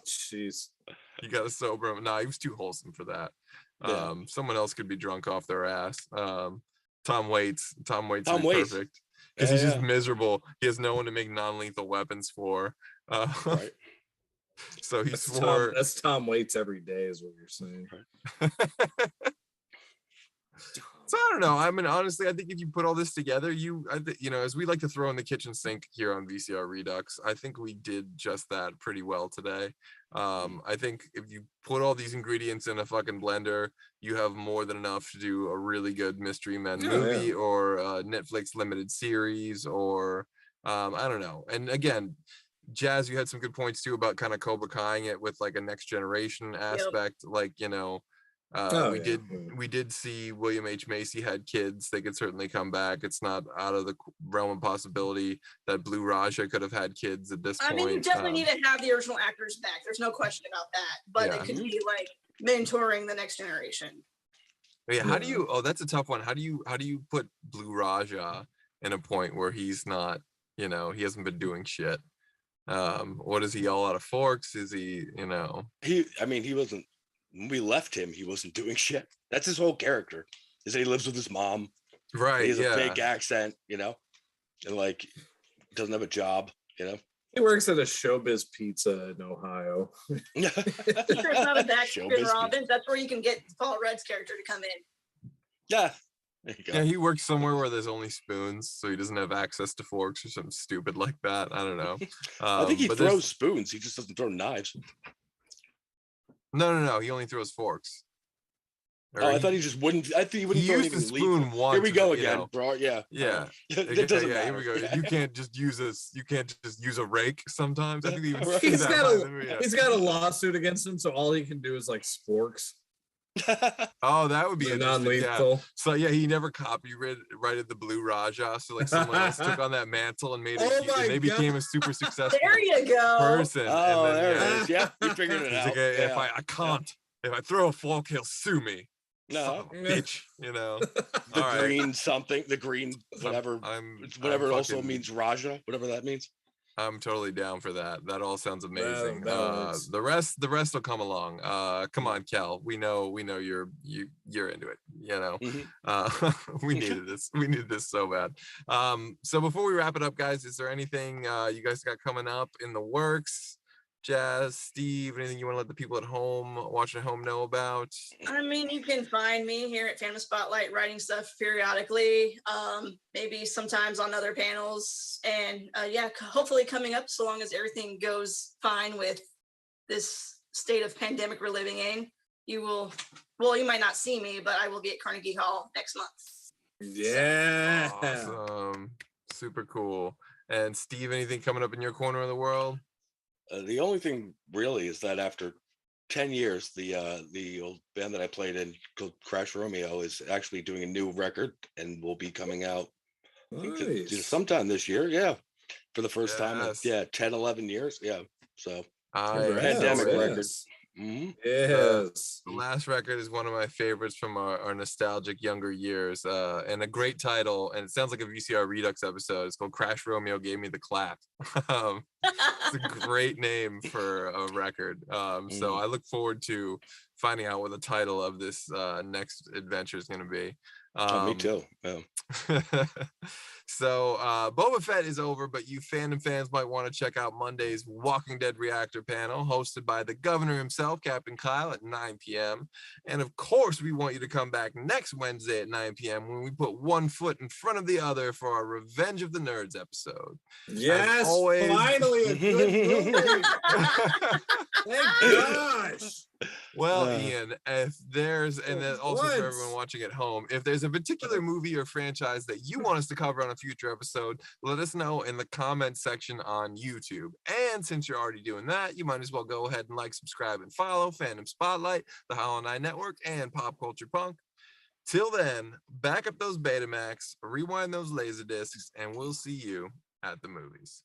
jeez. You gotta sober him. Nah, he was too wholesome for that. Someone else could be drunk off their ass. Tom Waits would be perfect because he's just miserable. He has no one to make non-lethal weapons for. Right. So he that's Tom Waits every day, is what you're saying. So I don't know. I mean, honestly, I think if you put all this together, as we like to throw in the kitchen sink here on VCR Redux, I think we did just that pretty well today. I think if you put all these ingredients in a fucking blender, you have more than enough to do a really good Mystery Men movie or a Netflix limited series or I don't know. And again, Jaz, you had some good points too about kind of Cobra Kai'ing it with like a next generation aspect, we did see William H. Macy had kids. They could certainly come back. It's not out of the realm of possibility that Blue Raja could have had kids at this point. I mean, you definitely need to have the original actors back. There's no question about that. But it could be like mentoring the next generation. Yeah. How do you? Oh, that's a tough one. How do you put Blue Raja in a point where he's not? He hasn't been doing shit. What is he all out of forks? Is he? He wasn't. When we left him, he wasn't doing shit. That's his whole character. Is that he lives with his mom. Right. He has a fake accent, and like doesn't have a job, He works at a Showbiz Pizza in Ohio. There's not a Baskin Robbins. That's where you can get Paul Rudd's character to come in. Yeah. There you go. Yeah, he works somewhere where there's only spoons, so he doesn't have access to forks or something stupid like that. I don't know. I think he throws spoons. He just doesn't throw knives. No. He only throws forks. I thought he just wouldn't. I think he wouldn't. He used the spoon once. Here we go again, bro. Yeah. Yeah. It doesn't matter. Here we go. You can't just use this. You can't just use a rake. Sometimes I think he's got a lawsuit against him, so all he can do is like sporks. Oh, that would be The interesting. Yeah. non-lethal. So yeah, he never copyrighted the Blue Raja. So like someone else took on that mantle and made it, Oh my and they became God. a super successful There you go. person. Oh, and then, there yeah, it is. Yeah, you figured it he's out. like, if I can't, if I throw a fork, he'll sue me. Son No, of a bitch, you know. the All right. green something, the green whatever, whatever it also means Raja, whatever that means. I'm totally down for that. That all sounds amazing. That works. The rest will come along. Come on, Kel. We know you're into it. You know, we needed this. We needed this so bad. So before we wrap it up, guys, is there anything you guys got coming up in the works? Jazz, Steve, anything you want to let the people at home, watching at home, know about? I mean, you can find me here at Fandom Spotlight writing stuff periodically, maybe sometimes on other panels. And yeah, hopefully coming up, so long as everything goes fine with this state of pandemic we're living in, you might not see me, but I will be at Carnegie Hall next month. Yeah. Awesome. Super cool. And Steve, anything coming up in your corner of the world? The only thing really is that after 10 years, the old band that I played in called Crash Romeo is actually doing a new record and will be coming out sometime this year. Yeah. For the first time in 10, 11 years. Yeah. So pandemic record. Mm-hmm. Yes. The last record is one of my favorites from our nostalgic younger years, and a great title. And it sounds like a VCR Redux episode. It's called Crash Romeo Gave Me the Clap. It's a great name for a record. So I look forward to finding out what the title of this next adventure is going to be. Me too. Yeah. So Boba Fett is over, but you Fandom fans might want to check out Monday's Walking Dead Reactor panel, hosted by the governor himself, Captain Kyle, at 9 p.m. And of course, we want you to come back next Wednesday at 9 p.m. when we put one foot in front of the other for our Revenge of the Nerds episode. Yes, always, finally a good movie. Thank gosh. Well, Ian, if there's, and then also for everyone watching at home, if there's a particular movie or franchise that you want us to cover on a future episode, let us know in the comments section on YouTube. And since you're already doing that, you might as well go ahead and like, subscribe, and follow Fandom Spotlight, the Hollow Knight Network, and Pop Culture Punk. Till then, back up those Betamax, rewind those Laserdiscs, and we'll see you at the movies.